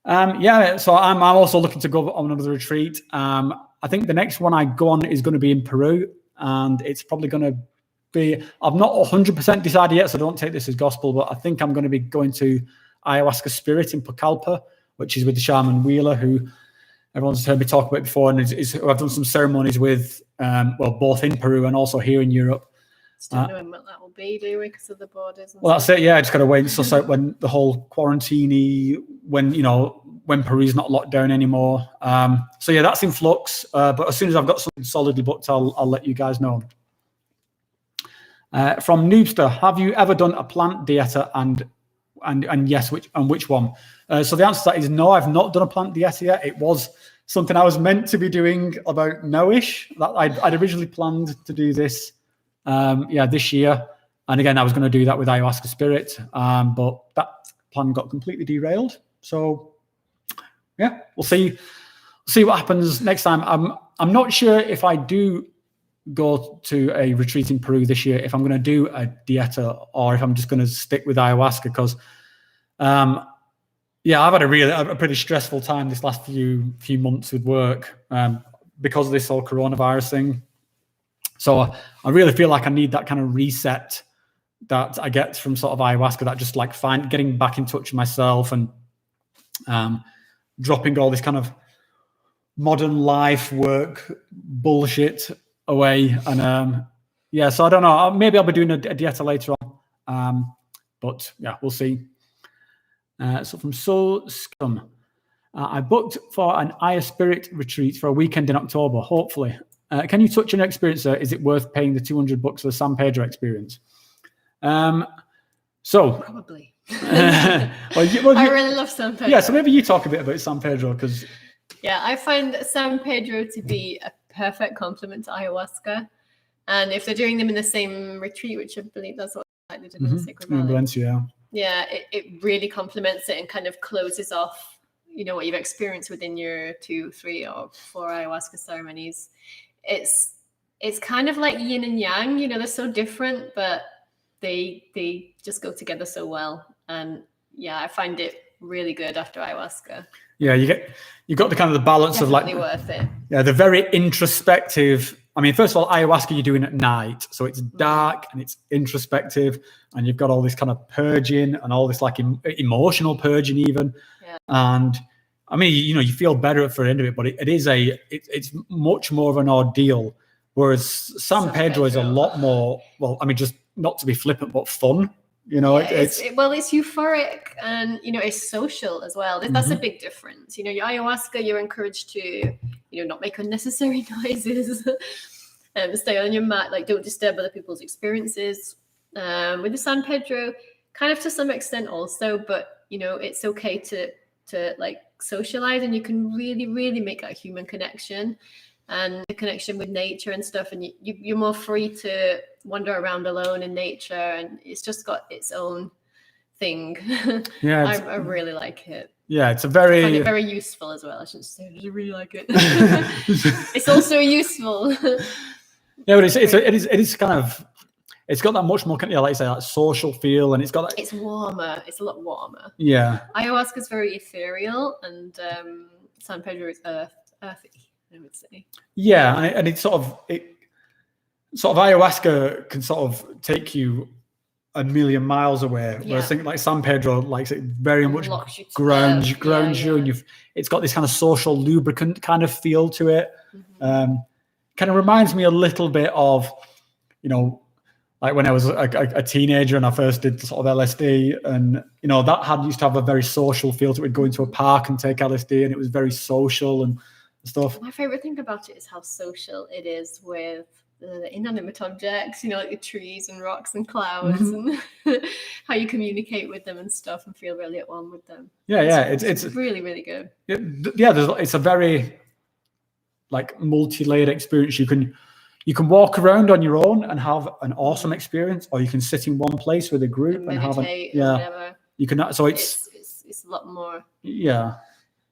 So I'm also looking to go on another retreat. I think the next one I go on is going to be in Peru, and it's probably going to be, I've not 100% decided yet, so don't take this as gospel, but I think I'm going to be going to Ayahuasca Spirit in Pucallpa, which is with the shaman Wheeler, who everyone's heard me talk about before, and who I've done some ceremonies with, both in Peru and also here in Europe. Still knowing what that will be, do we, because of the borders? Well, that's it. Yeah, I just got to wait and suss out when the whole quarantine, when Peru's not locked down anymore. So yeah, that's in flux. But as soon as I've got something solidly booked, I'll let you guys know. From Noobster, have you ever done a plant dieta and yes, which one? So the answer to that is no, I've not done a plant dieta yet. It was something I was meant to be doing about now-ish. I'd originally planned to do this. This year, and again I was going to do that with Ayahuasca Spirit, but that plan got completely derailed. So yeah, we'll see what happens next time. I'm not sure if I do go to a retreat in Peru this year, if I'm going to do a dieta or if I'm just going to stick with ayahuasca, because I've had a pretty stressful time this last few months with work because of this whole coronavirus thing. So I really feel like I need that kind of reset that I get from sort of ayahuasca, that just like getting back in touch with myself and dropping all this kind of modern life work bullshit away. And yeah, so I don't know, maybe I'll be doing a dieta later on, but yeah, we'll see. So from Soul Scum, I booked for an Aya Spirit retreat for a weekend in October, hopefully. Can you touch on your experience, sir? Is it worth paying the $200 for the San Pedro experience? So probably. I really love San Pedro. Yeah, so maybe you talk a bit about San Pedro, because yeah, I find San Pedro to be a perfect complement to ayahuasca, and if they're doing them in the same retreat, which I believe that's what they did in the Sacred Valley. Valencia. Yeah, it really complements it and kind of closes off, you know, what you've experienced within your 2, 3, or 4 ayahuasca ceremonies. It's kind of like yin and yang, you know, they're so different, but they just go together so well. And yeah, I find it really good after ayahuasca. Yeah, you got the kind of the balance Definitely of like worth it. Yeah, the very introspective. I mean, first of all, ayahuasca you're doing at night, so it's dark and it's introspective, and you've got all this kind of purging and all this like emotional purging even. Yeah. And I mean, you know, you feel better at the end of it, but it's much more of an ordeal. Whereas San Pedro is a lot more, well, I mean, just not to be flippant, but fun. You know, yeah, it's euphoric, and you know, it's social as well. That's a big difference. You know, your ayahuasca, you're encouraged to, you know, not make unnecessary noises, stay on your mat, like don't disturb other people's experiences. With the San Pedro, kind of to some extent also, but you know, it's okay to like socialize, and you can really, really make that human connection and the connection with nature and stuff, and you're more free to wander around alone in nature, and it's just got its own thing. Yeah, I really like it. Yeah, it's I find it very useful as well. I shouldn't say I really like it. It's also useful. Yeah, but it is kind of, it's got that much more, like I say, that social feel, and it's got that. It's warmer. It's a lot warmer. Yeah. Ayahuasca is very ethereal, and San Pedro is earthy, I would say. Yeah, and it's sort of ayahuasca can sort of take you a million miles away. Whereas I think like San Pedro likes it very much grounds you, and it's got this kind of social lubricant kind of feel to it. Kind of reminds me a little bit of, you know, like when I was a teenager and I first did sort of LSD, and you know, that used to have a very social feel to it. We'd go into a park and take LSD, and it was very social and stuff. My favorite thing about it is how social it is with the inanimate objects, you know, like the trees and rocks and clouds, and how you communicate with them and stuff and feel really at one with them. Yeah, it's really, really good. It's a very like multi-layered experience. You can walk around on your own and have an awesome experience, or you can sit in one place with a group and have whatever. You can. So it's a lot more. Yeah.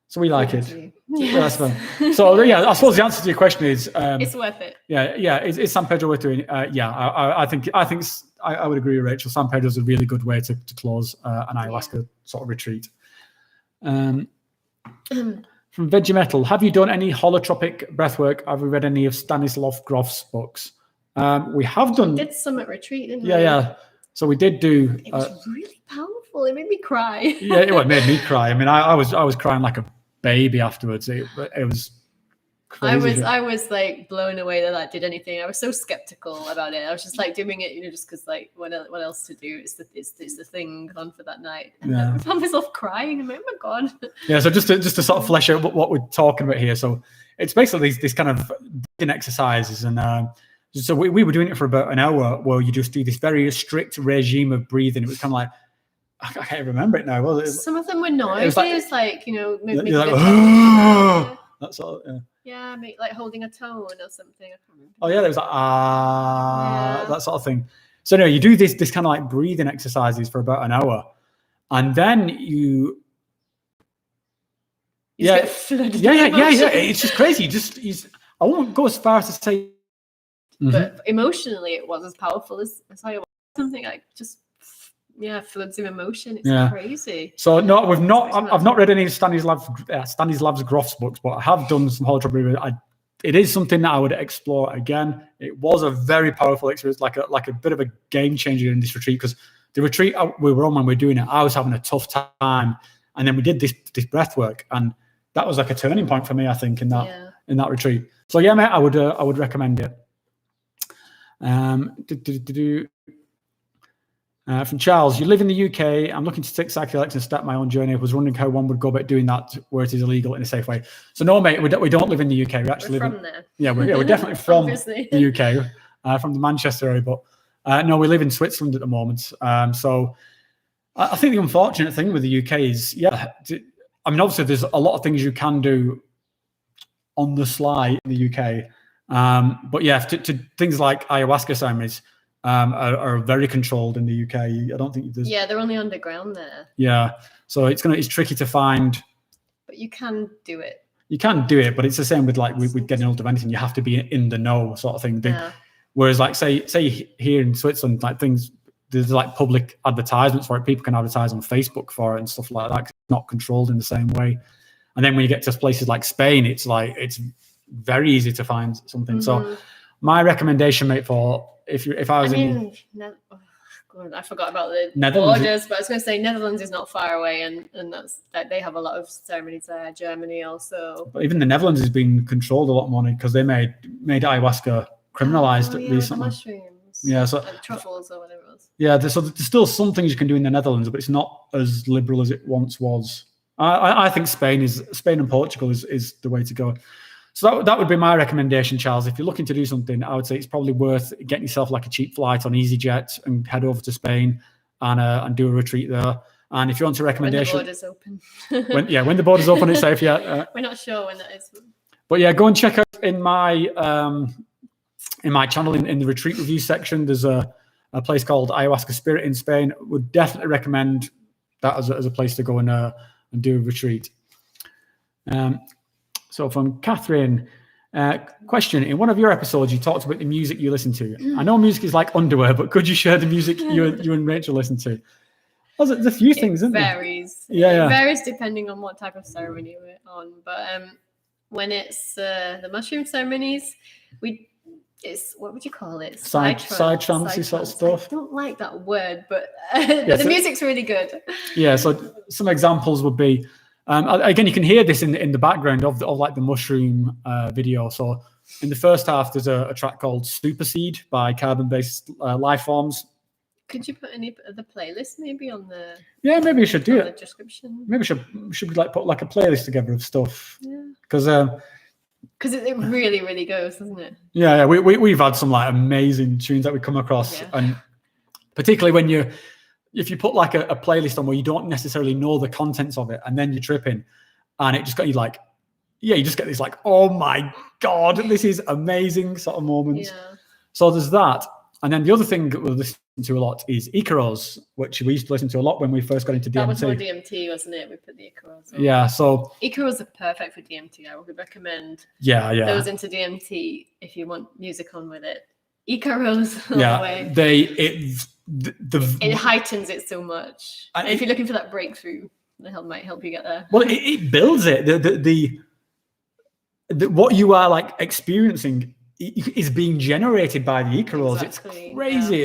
So we like it. Yeah, that's fun. So yeah, I suppose the answer to your question is it's worth it. Yeah. Is San Pedro worth doing? Yeah, I think I would agree with Rachel. San Pedro is a really good way to close an ayahuasca sort of retreat. From Veggie Metal, have you done any holotropic breathwork? Have we read any of Stanislav Grof's books? We have done. We did some at retreat, didn't we? Yeah. So we did do. It was really powerful. It made me cry. Yeah, it made me cry. I mean, I was crying like a baby afterwards. It was crazy. I was like blown away that did anything. I was so skeptical about it. I was just like doing it, you know, just because like what else to do? It's the thing on for that night. And I found myself crying. I'm like, oh my god. Yeah. So just to sort of flesh out what we're talking about here. So it's basically these kind of breathing exercises, and so we were doing it for about an hour, where you just do this very strict regime of breathing. It was kind of like, I can't remember it now. Well, some of them were noises, like you know, maybe like, oh, that's all. Yeah, like holding a tone or something. I can't remember. Oh yeah, there was like that sort of thing. So no, you do this kind of like breathing exercises for about an hour, and then you get flooded. Yeah. It's just crazy. I won't go as far as to say, but emotionally, it was as powerful as I was. Something like just. Yeah, floods of emotion. It's crazy. So no, I've not read any of Stanislav Grof's books, but I have done some holotropic. it is something that I would explore again. It was a very powerful experience, like a bit of a game changer in this retreat, because the retreat we were on when we were doing it, I was having a tough time, and then we did this breath work, and that was like a turning point for me, I think, in that retreat. So yeah, mate, I would recommend it. From Charles, you live in the UK. I'm looking to take psychedelics and start my own journey. I was wondering how one would go about doing that where it is illegal in a safe way. So no, mate, we don't live in the UK. We actually live from there. Yeah, we're definitely from the UK, from the Manchester area. But no, we live in Switzerland at the moment. So I think the unfortunate thing with the UK is, I mean, obviously there's a lot of things you can do on the sly in the UK. But yeah, to things like ayahuasca ceremonies, are very controlled in the UK. I don't think there's. Yeah, they're only underground there. Yeah, so it's tricky to find. But you can do it. You can do it, but it's the same with like with getting hold of anything. You have to be in the know, sort of thing. Yeah. Whereas, like say here in Switzerland, like there's like public advertisements for it. People can advertise on Facebook for it and stuff like that. It's not controlled in the same way. And then when you get to places like Spain, it's very easy to find something. Mm-hmm. So my recommendation, mate, for if I was I forgot about the Netherlands. Borders, but I was going to say Netherlands is not far away, and that's that they have a lot of ceremonies there. Germany also. But even the Netherlands has been controlled a lot more because they made ayahuasca criminalized recently. Mushrooms. Yeah, so like truffles or whatever it was. Yeah, there's still some things you can do in the Netherlands, but it's not as liberal as it once was. I think Spain and Portugal is the way to go. So that would be my recommendation, Charles. If you're looking to do something, I would say it's probably worth getting yourself like a cheap flight on EasyJet and head over to Spain and do a retreat there. And if you want a recommendation, when the borders open. when the borders open, it's safe. Yeah, we're not sure when that is. But yeah, go and check out in my channel in the retreat review section. There's a place called Ayahuasca Spirit in Spain. Would definitely recommend that as a place to go and do a retreat. So from Catherine, question, in one of your episodes, you talked about the music you listen to. I know music is like underwear, but could you share the music you and Rachel listen to? Well, there's a few things, isn't there? It varies. It varies depending on what type of ceremony we're on. But when it's the mushroom ceremonies, it's what would you call it? Psytrance sort of stuff. I don't like that word, but the music's really good. Yeah, so some examples would be, again, you can hear this in the background of like the mushroom video. So in the first half, there's a track called Superseed by Carbon-Based Life Forms. Could you put any of the playlist maybe on the? Yeah, maybe you should do it. The description. Maybe should like put like a playlist together of stuff. Yeah. Because it really, really goes, doesn't it? Yeah. We've had some like amazing tunes that we come across, and particularly if you put like a playlist on where you don't necessarily know the contents of it, and then you're tripping, and it just got you like, you just get this like, oh my God, this is amazing sort of moments. Yeah. So there's that. And then the other thing that we listen to a lot is Icaros, which we used to listen to a lot when we first got into DMT. That was more DMT, wasn't it? We put the Icaros on. Yeah, so... Icaros are perfect for DMT. I would recommend those into DMT if you want music on with it. Icaros all the way. It heightens it so much. And if you're looking for that breakthrough, it might help you get there. Well, it builds it. The what you are like experiencing is being generated by the Icaros. Exactly, it's crazy.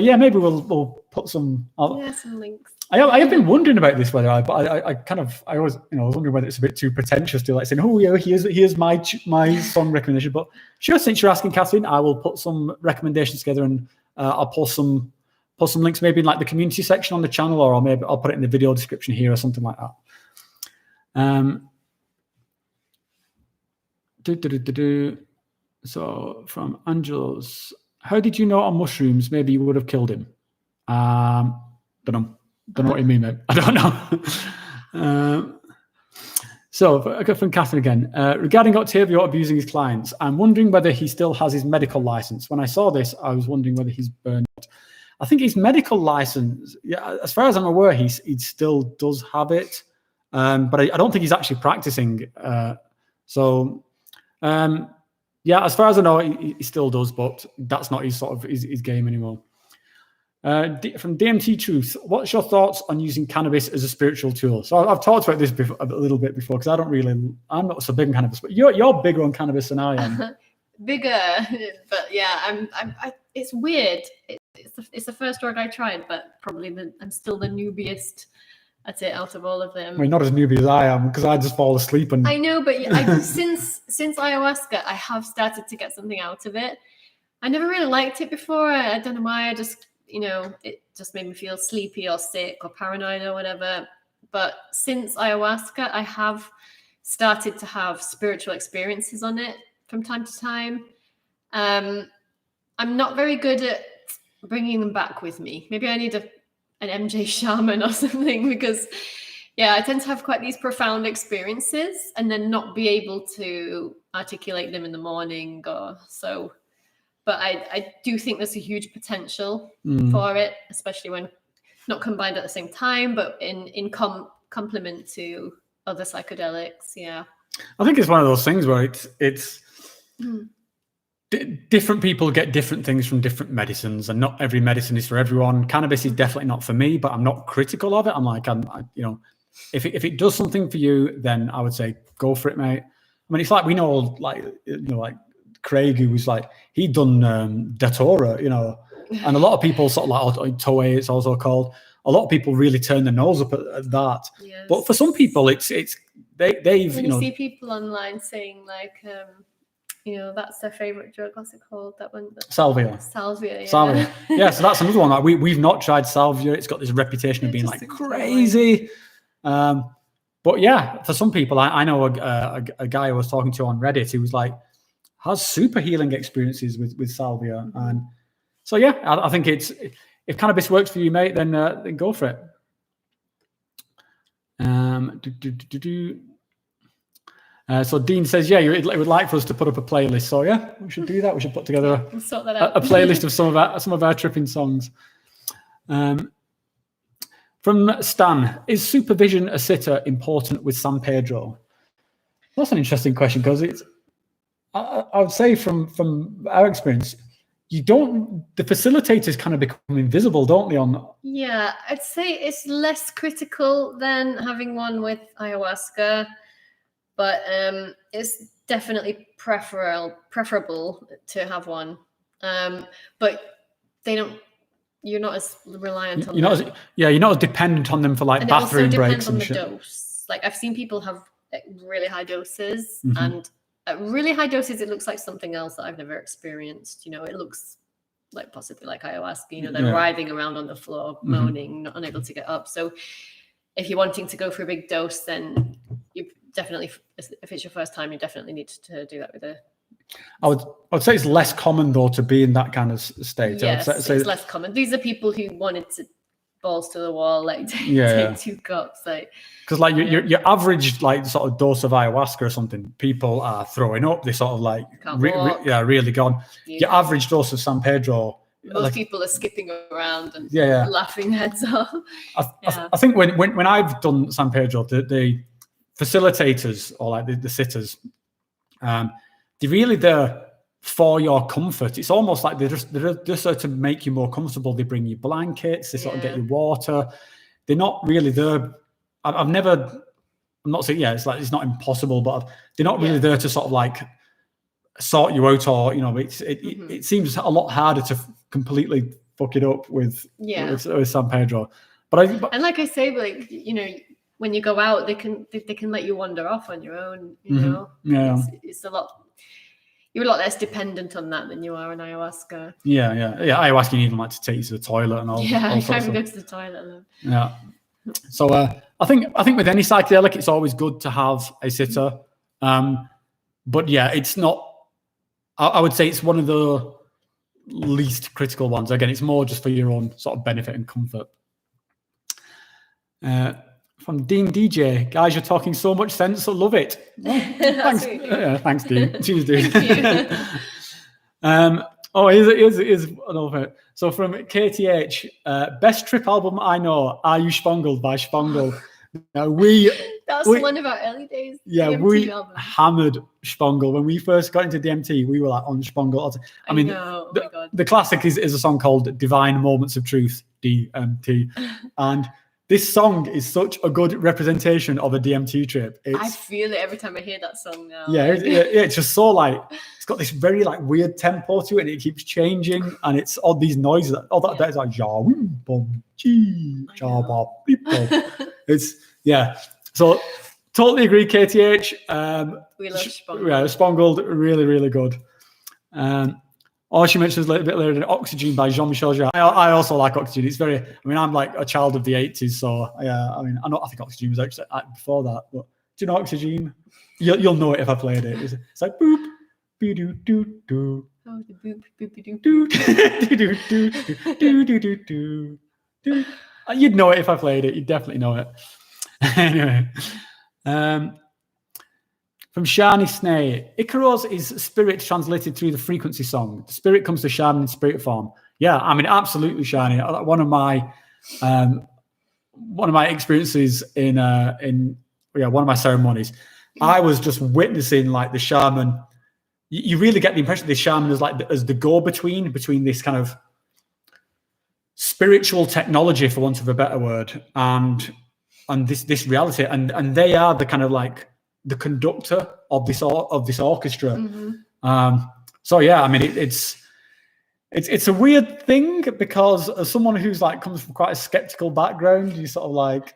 Yeah. Maybe we'll put some. Some links. I have been wondering about this whether I always I was wondering whether it's a bit too pretentious to like saying, oh yeah, here's my song recommendation. But sure, since you're asking, Catherine, I will put some recommendations together and I'll post some links maybe in like the community section on the channel, or maybe I'll put it in the video description here or something like that. So from Angelos, how did you know on mushrooms maybe you would have killed him? Don't know what you mean, mate. I don't know. So from Catherine again, regarding Octavio abusing his clients, I'm wondering whether he still has his medical license. When I saw this, I was wondering whether he's burned out. I think his medical license, as far as I'm aware, he still does have it, but I don't think he's actually practicing. As far as I know, he still does, but that's not his sort of his game anymore. From DMT Truth, what's your thoughts on using cannabis as a spiritual tool? So I've talked about this a little bit before because I'm not so big on cannabis, but you're bigger on cannabis than I am. Bigger, but yeah, it's weird. It's the first drug I tried, but probably I'm still the newbiest at it out of all of them. I mean, not as newbie as I am because I just fall asleep and. I know, but since ayahuasca, I have started to get something out of it. I never really liked it before. I don't know why. I just, it just made me feel sleepy or sick or paranoid or whatever. But since ayahuasca, I have started to have spiritual experiences on it from time to time. I'm not very good at bringing them back with me. Maybe I need an MJ shaman or something, because I tend to have quite these profound experiences and then not be able to articulate them in the morning or so. But I do think there's a huge potential for it, especially when not combined at the same time, but in complement to other psychedelics. Yeah, I think it's one of those things where it's different people get different things from different medicines, and not every medicine is for everyone. Cannabis is definitely not for me, but I'm not critical of it. I'm like, if it does something for you, then I would say go for it, mate. I mean, it's like we know, like Craig, who was like, he'd done Datura, and a lot of people sort of like Toei, it's also called. A lot of people really turn their nose up at that. Yes. But for some people, they've you see people online saying like, that's their favorite drug. What's it called? That one? Salvia. Salvia. Yeah. Salvia. Yeah. So that's another one. Like we've not tried salvia. It's got this reputation of being like crazy. But yeah, for some people, I know a guy I was talking to on Reddit who was like, has super healing experiences with salvia. And so, yeah, I think if cannabis works for you, mate, then go for it. So Dean says, yeah, you would like for us to put up a playlist. So yeah, we should do that. We should put together we'll sort that out. a playlist of some of our tripping songs. From Stan, is supervision a sitter important with San Pedro? That's an interesting question, because I would say from our experience, the facilitators kind of become invisible, don't they? Yeah, I'd say it's less critical than having one with ayahuasca, but it's definitely preferable to have one. But you're not as reliant on them. You're not as dependent on them for like bathroom breaks and shit. It also depends on the dose. Like I've seen people have really high doses, and at really high doses, it looks like something else that I've never experienced. It looks like possibly like ayahuasca. They're writhing around on the floor, moaning, not unable to get up. So if you're wanting to go for a big dose, then you definitely, if it's your first time, you definitely need to do that with a. I would say it's less common though to be in that kind of state. Yes, it's less common. These are people who wanted to balls to the wall, like take 2 cups, like. Because like your average like sort of dose of ayahuasca or something, people are throwing up. They sort of like really gone. Yeah. Your average dose of San Pedro, most people are skipping around and laughing heads off. I think when I've done San Pedro, the facilitators or like the sitters, they're really there for your comfort. It's almost like they're just there to make you more comfortable. They bring you blankets, they sort of get you water. They're not really there. I'm not saying it's not impossible, but they're not really there to sort of like sort you out, or it seems a lot harder to completely fuck it up with San Pedro. But like I say, like when you go out, they can let you wander off on your own. It's a lot. You're a lot less dependent on that than you are on ayahuasca. Yeah. Ayahuasca, you even like to take you to the toilet and all. Yeah, I can't even go to the toilet. Yeah. So I think with any psychedelic, it's always good to have a sitter. But yeah, it's not. I would say it's one of the least critical ones. Again, it's more just for your own sort of benefit and comfort. From Dean DJ, guys, you're talking so much sense. I love it. Thanks, thanks, Dean. Cheers, dude. Thank you. Here's another. So from KTH, best trip album I know, Are You Spangled by Spangled. Now That's one of our early days. Yeah, DMT we album. hammered Spongel. When we first got into DMT, we were like on Spongel. I mean, know. Oh my God. The classic is a song called Divine Moments of Truth, DMT. And this song is such a good representation of a DMT trip. I feel it every time I hear that song now. Yeah, it's just so like, it's got this very like weird tempo to it, and it keeps changing, and it's all these noises. That is like, it's, yeah. So totally agree, KTH. We love Spongled. Yeah, Spongled, really, really good. She mentions a little bit later, Oxygen by Jean-Michel Jarre. I also like Oxygen. It's very, I mean, I'm like a child of the 80s, so yeah, I mean, I think Oxygen was actually before that, but do you know Oxygen? You'll know it if I played it. It's like boop, boo doo doo doo. Oh, the boop, boop, doo. Doo doo doo doo doo doo doo. You'd know it if I played it. You'd definitely know it. Anyway, from Shani Snay, Icaros is spirit translated through the frequency song. The spirit comes to Shani in spirit form. Yeah, I mean, absolutely, Shani. One of my experiences in one of my ceremonies, I was just witnessing like the shaman. You really get the impression the shaman is like as the go-between between this kind of spiritual technology, for want of a better word, and this reality, and they are the kind of like the conductor of this orchestra. Mm-hmm. So yeah, I mean it's a weird thing, because as someone who's like comes from quite a skeptical background, you sort of like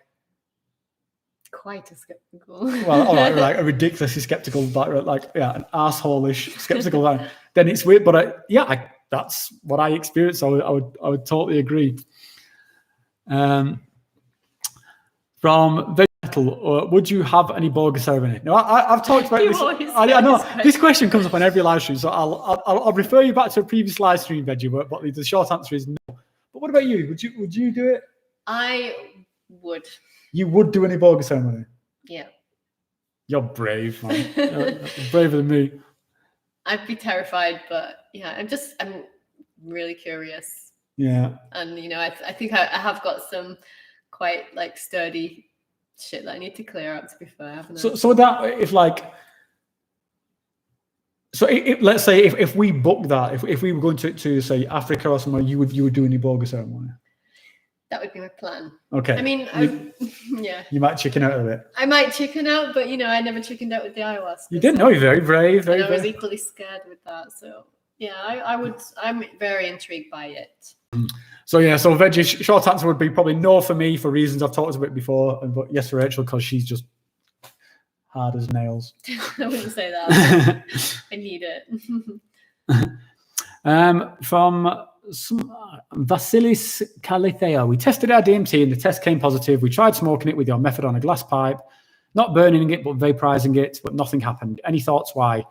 quite a skeptical. Well, all right, like a ridiculously skeptical background, like an arsehole-ish skeptical background. Then it's weird, but that's what I experienced. I would totally agree. From Vegetal, would you have any Boga ceremony? No, I've talked about this. I know this question comes up on every live stream, so I'll refer you back to a previous live stream, Veggie. But the short answer is no. But what about you? Would you do it? I would. You would do any Boga ceremony? Yeah. You're brave, man. You're braver than me. I'd be terrified, but yeah, I'm really curious. Yeah. And I think I have got some quite like sturdy shit that I need to clear out, to be fair, haven't I? So that let's say if we book that, if we were going to say Africa or somewhere, you would do any Boga ceremony? That would be my plan. Okay. I mean, yeah. You might chicken out of it. I might chicken out, but I never chickened out with the ayahuasca. You didn't know. You're very brave. I was equally scared with that. So yeah, I would. I'm very intrigued by it. So yeah, so Veggie, short answer would be probably no for me, for reasons I've talked about before, but yes for Rachel, because she's just hard as nails. I wouldn't say that. I need it. From Vasilis Kalithea, we tested our DMT and the test came positive. We tried smoking it with your method on a glass pipe, not burning it but vaporizing it, but nothing happened. Any thoughts why?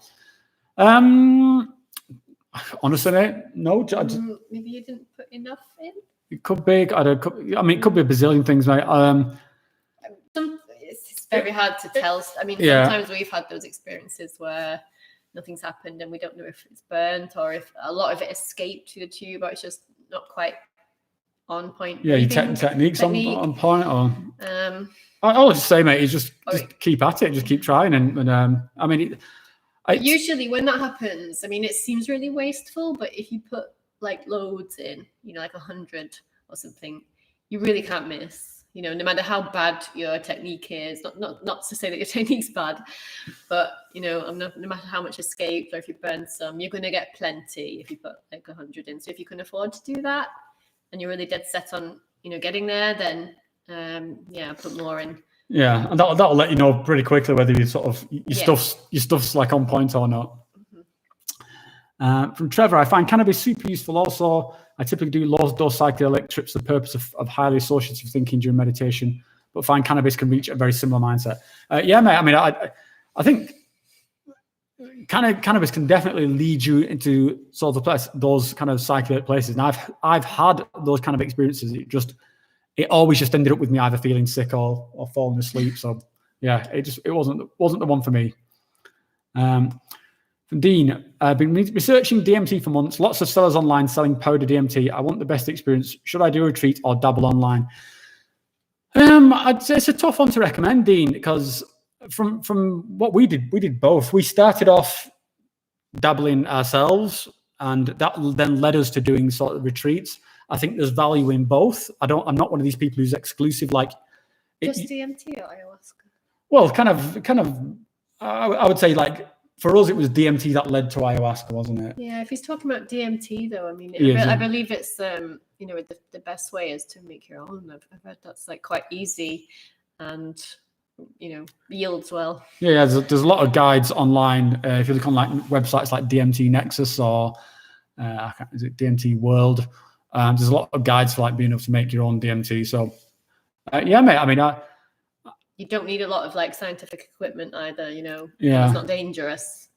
Honestly, mate, no. Maybe you didn't put enough in. It could be. I mean, it could be a bazillion things, mate. It's very hard to tell. I mean, sometimes we've had those experiences where nothing's happened and we don't know if it's burnt or if a lot of it escaped to the tube, or it's just not quite on point. Yeah, your techniques on point. Or I'll just say, mate, is just keep at it, just keep trying, and I mean. Usually when that happens, I mean, it seems really wasteful, but if you put like loads in, like 100 or something, you really can't miss, no matter how bad your technique is, not to say that your technique's bad, but, no matter how much escaped or if you burn some, you're going to get plenty if you put like 100 in. So if you can afford to do that and you're really dead set on, getting there, then put more in. Yeah, and that'll let you know pretty quickly whether you sort of your stuff's like on point or not. Mm-hmm. From Trevor, I find cannabis super useful. Also, I typically do low dose psychedelic trips for the purpose of highly associative thinking during meditation, but find cannabis can reach a very similar mindset. Yeah, mate. I mean, I think cannabis can definitely lead you into sort of those kind of psychedelic places. And I've had those kind of experiences. It always just ended up with me either feeling sick or falling asleep. So yeah, it wasn't the one for me. From Dean, I've been researching DMT for months. Lots of sellers online selling powder DMT. I want the best experience. Should I do a retreat or dabble online? I'd say it's a tough one to recommend, Dean, because from what we did both. We started off dabbling ourselves, and that then led us to doing sort of retreats. I think there's value in both. I'm not one of these people who's exclusive. Like just DMT or ayahuasca. Well, kind of. I would say, like, for us, it was DMT that led to ayahuasca, wasn't it? Yeah, if he's talking about DMT, though, I mean, I believe it's the best way is to make your own. I've heard that's like quite easy, and yields well. Yeah, there's a lot of guides online. If you look on like websites like DMT Nexus or is it DMT World? There's a lot of guides for like being able to make your own DMT. So yeah, mate. I mean, you don't need a lot of like scientific equipment either. Yeah, it's not dangerous.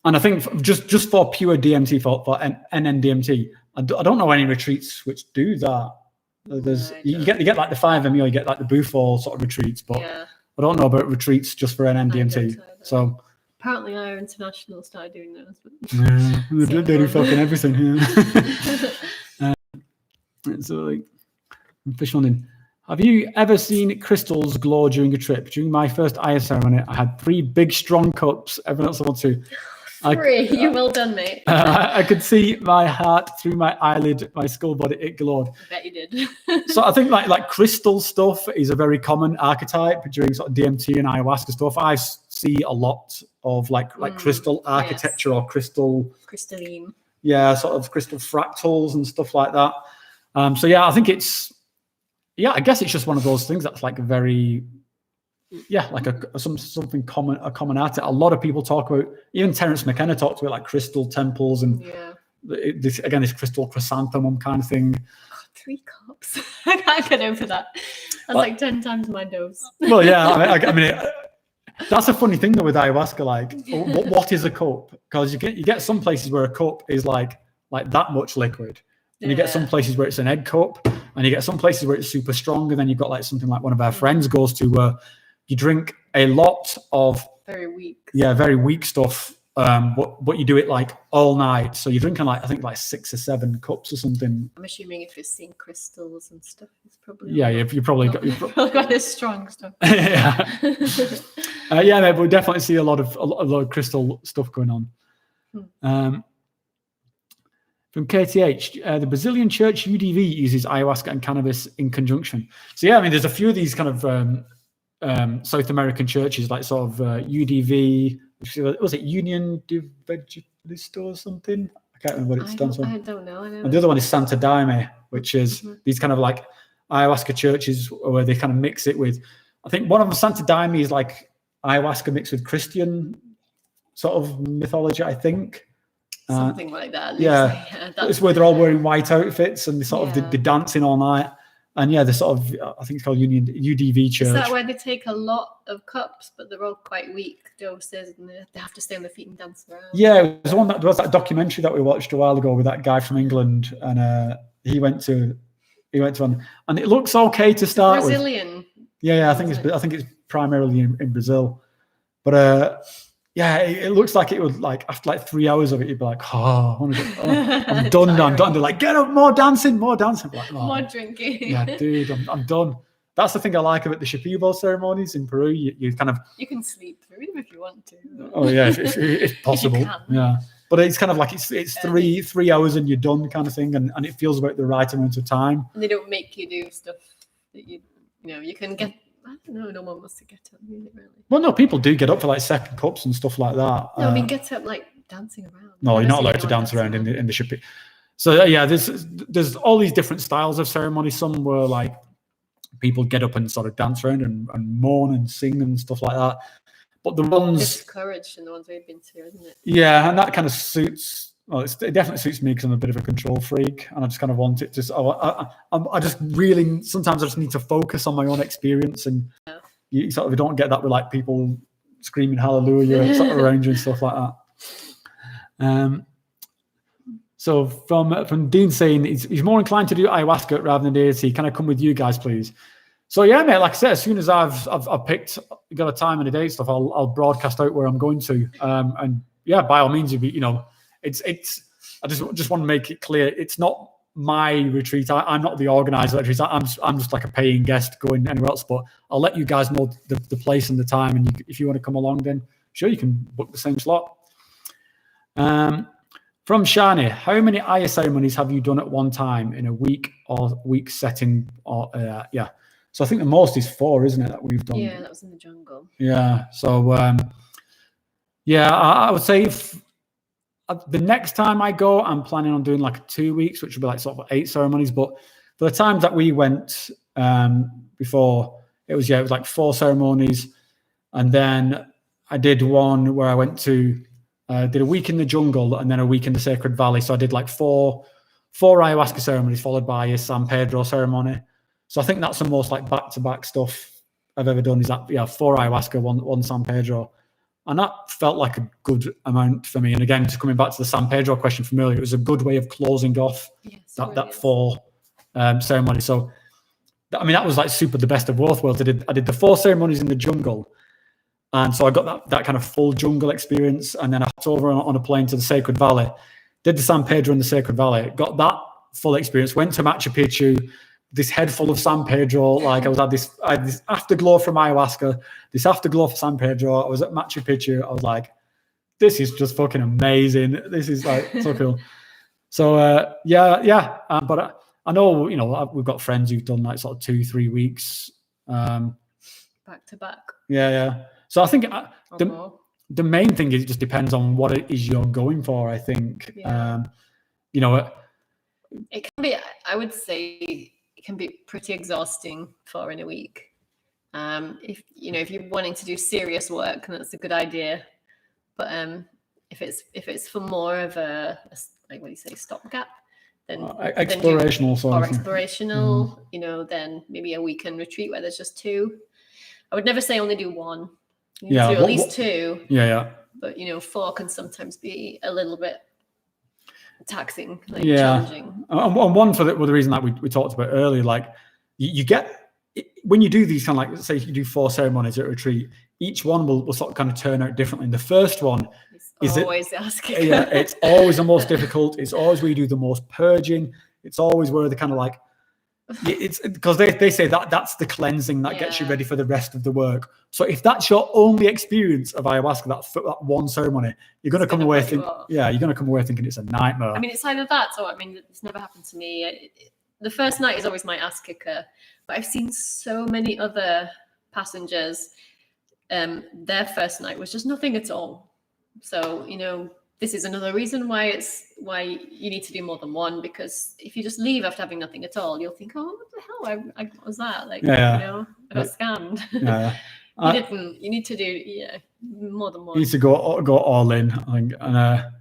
And I think just for pure DMT, for NNDMT, I don't know any retreats which do that. You get like the 5-MeO, you get like the Buford sort of retreats, but I don't know about retreats just for NNDMT. So apparently, our international started doing those. They do fucking everything. Yeah. So like, fish on in. Have you ever seen crystals glow during a trip? During my first Aya ceremony, I had 3 big, strong cups. Everyone else wanted 2. 3, you well done, mate. I could see my heart through my eyelid, my skull body, it glowed. I bet you did. So I think like crystal stuff is a very common archetype during sort of DMT and ayahuasca stuff. I see a lot of like crystal architecture or crystalline. Yeah, sort of crystal fractals and stuff like that. So yeah, I think I guess it's just one of those things that's like very, like something common, a common art. A lot of people talk about, even Terence McKenna talks about like crystal temples and this crystal chrysanthemum kind of thing. 3 cups. I can't get over that. That's like 10 times my dose. Well, yeah, I mean, that's a funny thing though with ayahuasca. Like, what is a cup? Because you get some places where a cup is like that much liquid. And you get some places where it's an egg cup, and you get some places where it's super strong, and then you've got like something like one of our friends goes to where you drink a lot of very weak stuff, but you do it like all night. So you're drinking like I think like 6 or 7 cups or something. I'm assuming if you're seeing crystals and stuff, it's probably you've probably got this strong stuff. Yeah, mate, but we definitely see a lot of crystal stuff going on. From KTH, the Brazilian church UDV uses ayahuasca and cannabis in conjunction. So yeah, I mean, there's a few of these kind of South American churches, like sort of UDV. Was it Union de Vegetalisto or something? I can't remember what it stands for. I don't know. And the other one is Santa Daime, which is these kind of like ayahuasca churches where they kind of mix it with. I think one of them, Santa Daime, is like ayahuasca mixed with Christian sort of mythology, I think. Something like that. Yeah, it's where they're all wearing white outfits and they sort of they're dancing all night. And yeah, they're sort of, I think it's called UDV Church. Is that where they take a lot of cups, but they're all quite weak doses, and they have to stay on their feet and dance around? Yeah, it was there was that documentary that we watched a while ago with that guy from England, and he went to one, and it looks okay to start Brazilian. with. Yeah, I think it's primarily in Brazil, but yeah, it looks like it would like after like 3 hours of it, you'd be like, I'm done now. I'm done. They're like, get up, more dancing. Like, more drinking. Yeah, dude, I'm done. That's the thing I like about the Shipibo ceremonies in Peru. You kind of you can sleep through them if you want to. Oh yeah, if possible. Yeah, but it's kind of like it's 3 hours and you're done kind of thing, and it feels about the right amount of time. And they don't make you do stuff that you can get. I don't know. No one wants to get up, really. Well, no, people do get up for like second cups and stuff like that. No, I mean get up like dancing around. No, you're not allowed to dance around in the ship. So yeah, there's all these different styles of ceremony. Some were like people get up and sort of dance around and mourn and sing and stuff like that. But the ones discouraged in the ones we've been to, isn't it? Yeah, and that kind of suits. Well, it definitely suits me because I'm a bit of a control freak, and I just kind of want it to. I just really sometimes I just need to focus on my own experience, and you sort of don't get that with like people screaming hallelujah sort of around you and stuff like that. So from Dean saying he's more inclined to do ayahuasca rather than DMT. Can I come with you guys, please? So yeah, mate. Like I said, as soon as I've got a time and a date stuff, I'll broadcast out where I'm going to, and yeah, by all means, it's I just want to make it clear, it's not my retreat. I'm not the organizer of retreats. I'm just like a paying guest going anywhere else. But I'll let you guys know the place and the time. And if you want to come along, then sure, you can book the same slot. From Shani, how many Aya ceremonies have you done at one time in a week or week setting? Or yeah, so I think the most is 4, isn't it, that we've done? Yeah, that was in the jungle. Yeah, so yeah, I would say if the next time I go, I'm planning on doing like 2 weeks, which would be like sort of 8 ceremonies. But for the times that we went before, it was like 4 ceremonies, and then I did one where I went to did a week in the jungle and then a week in the Sacred Valley. So I did like 4 ayahuasca ceremonies followed by a San Pedro ceremony. So I think that's the most like back-to-back stuff I've ever done. Is that 4 ayahuasca, one San Pedro. And that felt like a good amount for me. And again, just coming back to the San Pedro question from earlier, it was a good way of closing off that 4 ceremonies. So, I mean, that was like super the best of both worlds. I did the 4 ceremonies in the jungle. And so I got that kind of full jungle experience. And then I hopped over on a plane to the Sacred Valley, did the San Pedro in the Sacred Valley, got that full experience, went to Machu Picchu, this head full of San Pedro. Like I had this afterglow from ayahuasca, this afterglow for San Pedro. I was at Machu Picchu. I was like, this is just fucking amazing. This is like so cool. So yeah. But I know, we've got friends who've done like sort of 2-3 weeks. Back to back. Yeah. So I think the main thing is it just depends on what it is you're going for, I think. Yeah. It can be, I would say, it can be pretty exhausting in a week. If you're wanting to do serious work, then that's a good idea. But if it's for more of a like, what do you say, stopgap, then explorational then maybe a weekend retreat where there's just 2. I would never say only do 1. Do Yeah, at least 2. Yeah. But 4 can sometimes be a little bit taxing, challenging. And one for the reason that we talked about earlier, like you get when you do these kind of like, say you do 4 ceremonies at a retreat, each one will sort of kind of turn out differently. And the first one is always the asking. Yeah, it's always the most difficult. It's always where you do the most purging. It's always where the kind of like, it's because they say that's the cleansing that gets you ready for the rest of the work. So if that's your only experience of ayahuasca, that one ceremony, you're going to come away thinking it's a nightmare. I mean, it's either that, or it's never happened to me. The first night is always my ass kicker, but I've seen so many other passengers. Their first night was just nothing at all. So this is another reason why you need to do more than 1, because if you just leave after having nothing at all, you'll think, oh, what the hell? What was that? I got scammed. Yeah. You didn't. You need to do more than 1. You need to go all in, I think. And I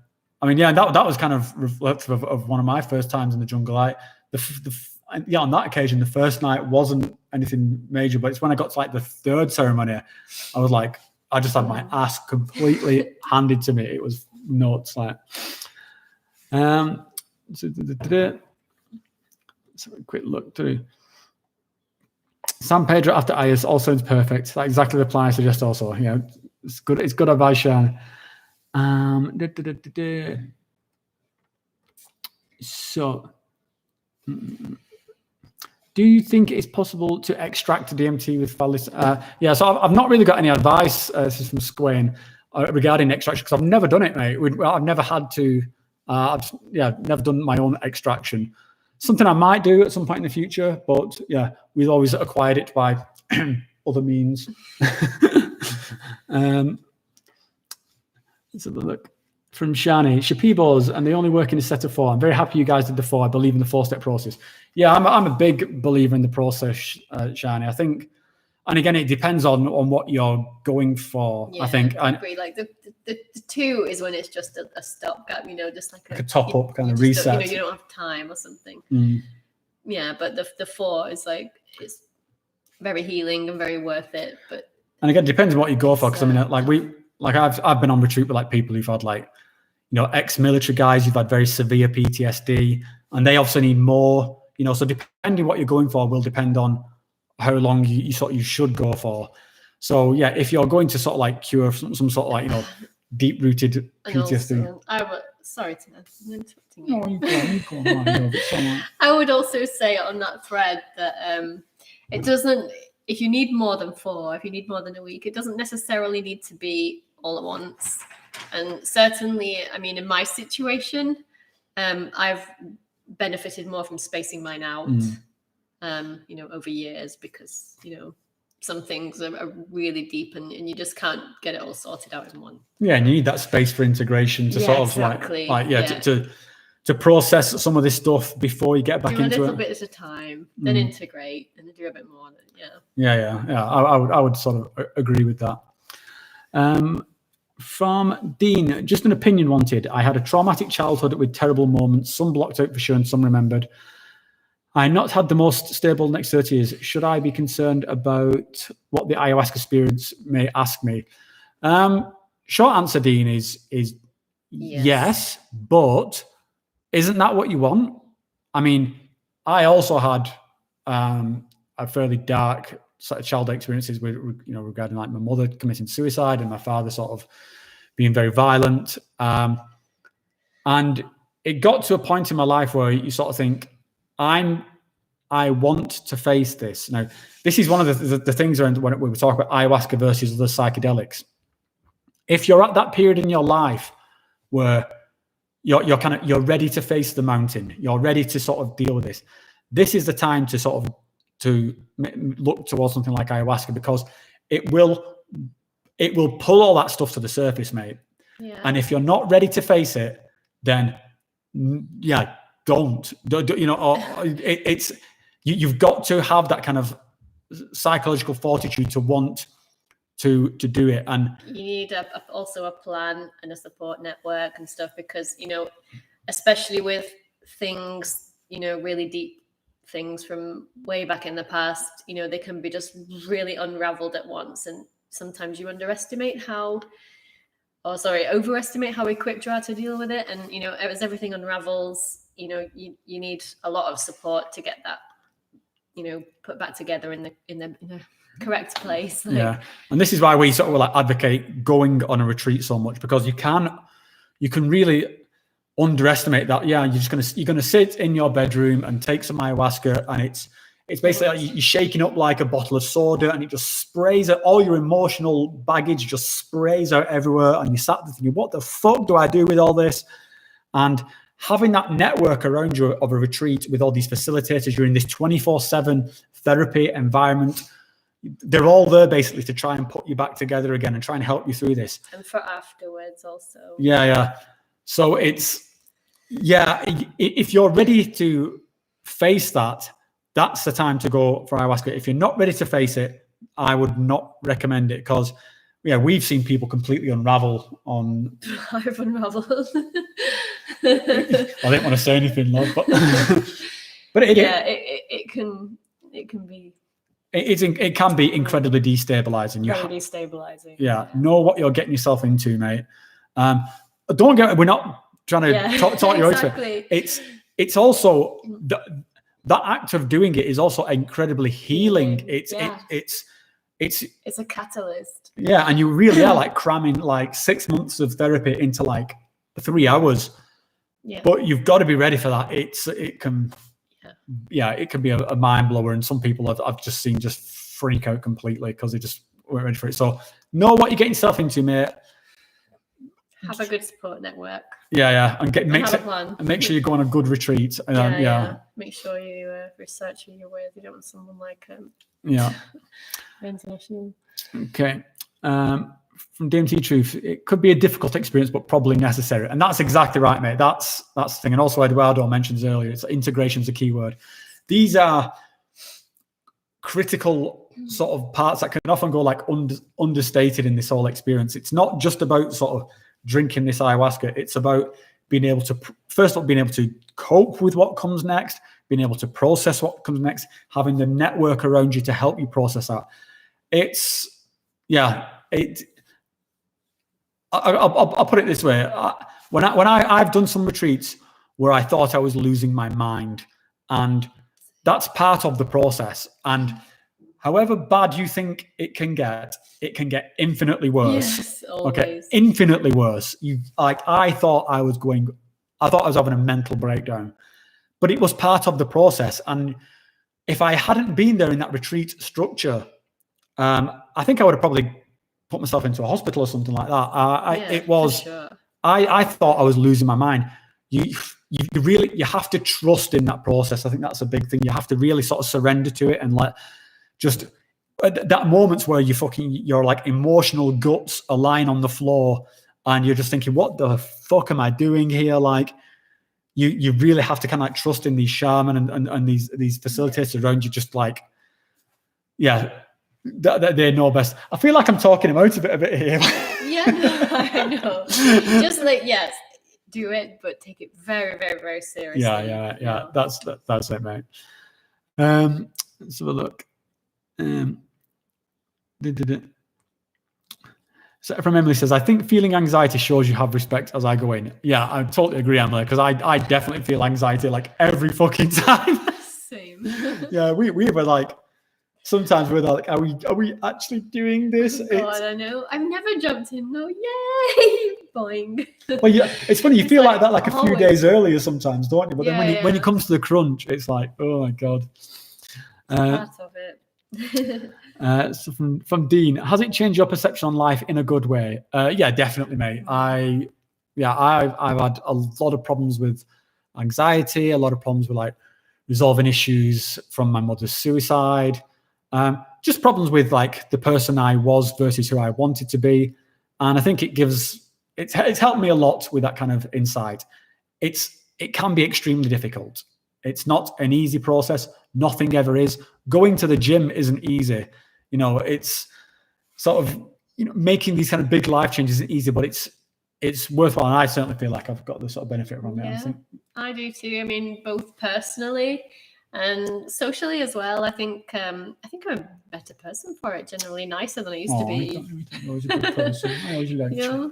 mean, that was kind of reflective of one of my first times in the jungle. On that occasion, the first night wasn't anything major, but it's when I got to like the 3rd ceremony, I was like, I just had my ass completely handed to me. It was nuts. Like, let's have a quick look through. San Pedro after Ayas all sounds perfect. That's exactly the plan I suggest also. It's good. It's good advice, Sean. So, do you think it's possible to extract DMT with Phallis? So I've not really got any advice. This is from Squain regarding extraction, because I've never done it, mate. I've never had to. I've never done my own extraction. Something I might do at some point in the future, but we've always acquired it by other means. Let's have a look. From Shani, Shapibos, and they only work in a set of 4. I'm very happy you guys did the 4. I believe in the 4-step process. Yeah, I'm a big believer in the process, Shani. I think, and again, it depends on what you're going for. I think I agree. Like the 2 is when it's just a stopgap, just like a top up kind of reset. You don't have time or something. Yeah, but the 4 is like, it's very healing and very worth it. And again, it depends on what you go for. Because I mean, I've been on retreat with like people who've had like, ex-military guys who've had very severe PTSD, and they obviously need more. So depending what you're going for will depend on how long you should go for. So if you're going to sort of like cure some sort of like deep-rooted PTSD. Also, sorry, Tina, I'm interrupting you. No, you go on. It's all right. I would also say on that thread that it doesn't, if you need more than 4, if you need more than a week, it doesn't necessarily need to be all at once. And certainly, I mean, in my situation, I've benefited more from spacing mine out, over years, because, some things are really deep and you just can't get it all sorted out in one. Yeah, and you need that space for integration to to process some of this stuff before you get back into it. Do a little bit at a time, then integrate, and then do a bit more. I would sort of agree with that. From Dean, just an opinion wanted. I had a traumatic childhood with terrible moments, some blocked out for sure and some remembered. I not had the most stable next 30 years. Should I be concerned about what the ayahuasca experience may ask me? Short answer, Dean, is yes, but isn't that what you want? I mean, I also had a fairly dark sort of childhood experiences with, regarding like my mother committing suicide and my father sort of being very violent. And it got to a point in my life where you sort of think, I want to face this. Now, this is one of the things around when we talk about ayahuasca versus other psychedelics. If you're at that period in your life where you're ready to face the mountain, you're ready to sort of deal with this, this is the time to sort of to look towards something like ayahuasca, because it will pull all that stuff to the surface, mate. Yeah. And if you're not ready to face it, then don't it's you've got to have that kind of psychological fortitude to want to do it. And you need also a plan and a support network and stuff, because especially with things, really deep things from way back in the past, they can be just really unraveled at once, and sometimes you overestimate how equipped you are to deal with it. And as everything unravels, you need a lot of support to get that put back together in the correct place. And this is why we sort of advocate going on a retreat so much, because you can really underestimate that. You're gonna sit in your bedroom and take some ayahuasca, and it's basically like you're shaking up like a bottle of soda, and it just sprays out all your emotional baggage, just sprays out everywhere, and you sat there thinking, what the fuck do I do with all this? And having that network around you of a retreat with all these facilitators, you're in this 24/7 therapy environment. They're all there basically to try and put you back together again and try and help you through this. And for afterwards also. So if you're ready to face that, that's the time to go for ayahuasca. If you're not ready to face it, I would not recommend it, because we've seen people completely unravel on. I've unraveled. I didn't want to say anything, love, but it can be. It can be incredibly destabilizing. Very destabilizing. Know what you're getting yourself into, mate. We're not trying to talk you out of it. It's also that act of doing it is also incredibly healing. It's a catalyst. And you really are like cramming like 6 months of therapy into like 3 hours. But you've got to be ready for that. It can be a mind blower, and some people I've just seen just freak out completely because they just weren't ready for it. So know what you're getting yourself into, mate. Have a good support network. And make sure you go on a good retreat. Make sure you research who you're with. You don't want someone like international. Okay. From DMT Truth, it could be a difficult experience, but probably necessary. And that's exactly right, mate. That's the thing. And also Eduardo mentions earlier, it's integration is a key word. These are critical sort of parts that can often go like understated in this whole experience. It's not just about sort of drinking this ayahuasca. It's about being able to, first of all, being able to cope with what comes next, being able to process what comes next, having the network around you to help you process that. I'll put it this way. When I've done some retreats where I thought I was losing my mind, and that's part of the process. And however bad you think it can get infinitely worse. Yes, always. Okay, infinitely worse. I thought I was having a mental breakdown, but it was part of the process. And if I hadn't been there in that retreat structure, I think I would have probably put myself into a hospital or something like that. I thought I was losing my mind. You have to trust in that process. I think that's a big thing. You have to really sort of surrender to it and just that moments where your like emotional guts are lying on the floor and you're just thinking, what the fuck am I doing here? Like you really have to kind of like trust in these shaman and these facilitators around you, just like, yeah, they know best. I feel like I'm talking about a bit here. Yeah, no, I know. Just like, yes, do it, but take it very, very, very seriously. Yeah. That's it, mate. Let's have a look. So from Emily says, I think feeling anxiety shows you have respect as I go in. Yeah, I totally agree, Emily, because I definitely feel anxiety like every fucking time. Same. Yeah, we were like, sometimes we're like, are we actually doing this? Oh God, I know. I've never jumped in. No, yay, boing. Well, yeah, it's funny. You feel like that like a few always. days earlier sometimes, don't you? But then when it comes to the crunch, it's like, oh my God. Part of it. So from Dean, has it changed your perception on life in a good way? Yeah, definitely, mate. I've had a lot of problems with anxiety, a lot of problems with like resolving issues from my mother's suicide, just problems with like the person I was versus who I wanted to be. And I think it's helped me a lot with that kind of insight. It can be extremely difficult. It's not an easy process. Nothing ever is. Going to the gym isn't easy. You know, it's sort of, you know, making these kind of big life changes isn't easy, but it's worthwhile. And I certainly feel like I've got the sort of benefit from it. Yeah, I do too. I mean, both personally and socially as well. I think I'm a better person for it. Generally nicer than I used to be. Always a good person. Yeah.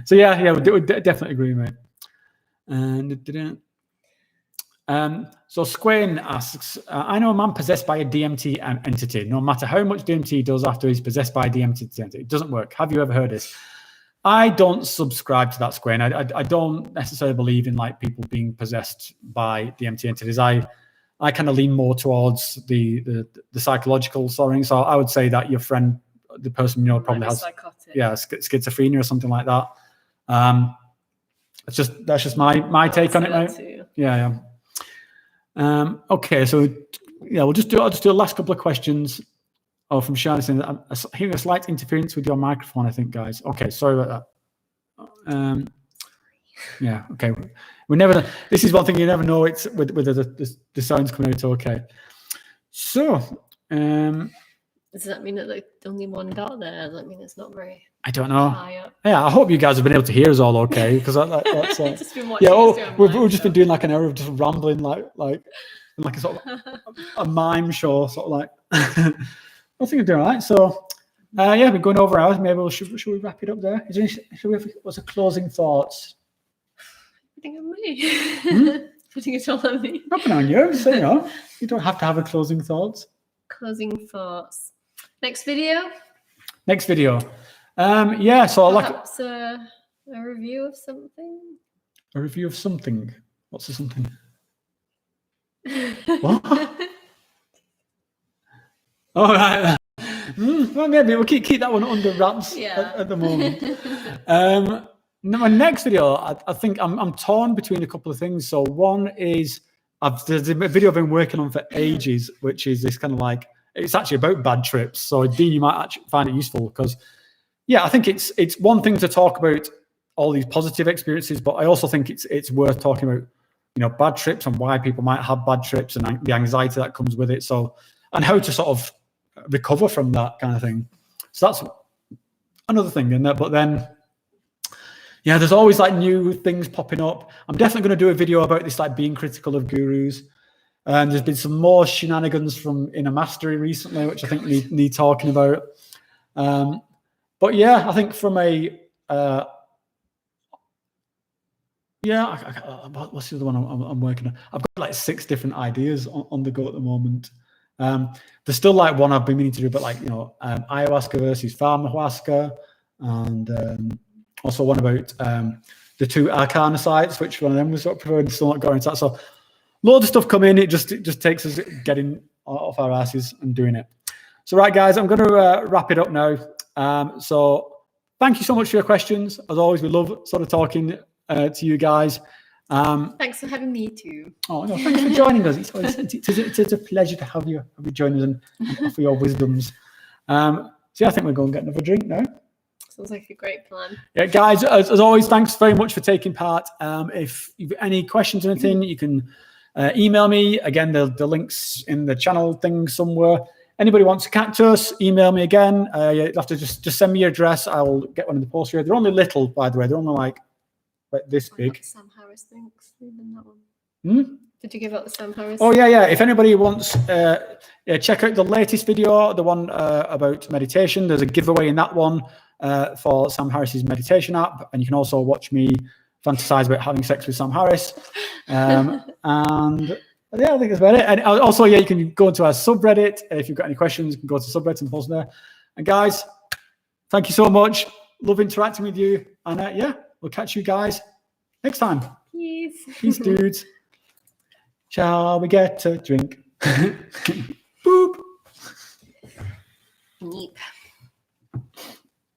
So yeah, we definitely agree, mate. And so Squain asks, I know a man possessed by a DMT entity. No matter how much DMT he does after he's possessed by a DMT entity, it doesn't work. Have you ever heard this? I don't subscribe to that, Squain. I don't necessarily believe in like people being possessed by DMT entities. I kind of lean more towards the psychological sorting. So I would say that your friend, the person you know, probably has schizophrenia or something like that. That's just my take on it, mate. Yeah. Okay, so yeah, I'll just do a last couple of questions. Oh, from Shana saying that I'm hearing a slight interference with your microphone, I think, guys. Okay, sorry about that. Yeah, okay. This is one thing you never know. It's whether the sound's coming out okay. So, does that mean that there's only one dot there? Does that mean it's not very? I don't know. High up? Yeah, I hope you guys have been able to hear us all okay, because that's just been watching we've just been doing like an hour of just rambling like a sort of a mime show, sort of like. I think we're doing all right. So, yeah, we're going over hours. Maybe should we wrap it up there? What's the closing thoughts? Putting on me. Putting it all on me. Nothing on you. So, you know, you don't have to have a closing thoughts. Closing thoughts. Next video. Yeah. So perhaps a review of something. A review of something. What's the something? What? All right. Well, maybe we'll keep that one under wraps at the moment. My next video, I think I'm torn between a couple of things. So one is there's a video I've been working on for ages, which is this kind of like, it's actually about bad trips. So Dean, you might actually find it useful because, yeah, I think it's one thing to talk about all these positive experiences, but I also think it's worth talking about, you know, bad trips and why people might have bad trips and the anxiety that comes with it. So, and how to sort of recover from that kind of thing. So that's another thing in there. But then, yeah, there's always like new things popping up. I'm definitely going to do a video about this, like being critical of gurus. And there's been some more shenanigans from Inner Mastery recently, which I think need talking about. But yeah, I think from a what's the other one I'm working on? I've got like 6 different ideas on the go at the moment. There's still like one I've been meaning to do, but like, you know, ayahuasca versus pharmahuasca, and also one about the 2 arcana sites, which one of them was sort of preferred, still not going into that. So loads of stuff coming. It just takes us getting off our asses and doing it. So right, guys, I'm going to wrap it up now. So thank you so much for your questions. As always, we love sort of talking to you guys. Thanks for having me too. Oh, no, thanks for joining us. It's a pleasure to have you join us and offer your wisdoms. So yeah, I think we're going to get another drink now. Sounds like a great plan. Yeah, guys, as always, thanks very much for taking part. If you've any questions or anything, you can email me. Again, the link's in the channel thing somewhere. Anybody wants a cactus, email me again. You have to just send me your address. I'll get one in the post here. They're only little, by the way. They're only like this big. Sam Harris thinks. Even that one. Hmm? Did you give out the Sam Harris? Oh, yeah. If anybody wants, check out the latest video, the one about meditation. There's a giveaway in that one for Sam Harris's meditation app. And you can also watch me fantasize about having sex with Sam Harris. And yeah, I think that's about it. And also, yeah, you can go into our subreddit. If you've got any questions, you can go to the subreddit and post there. And guys, thank you so much. Love interacting with you. And yeah, we'll catch you guys next time. Peace. Peace, dudes. Shall we get a drink?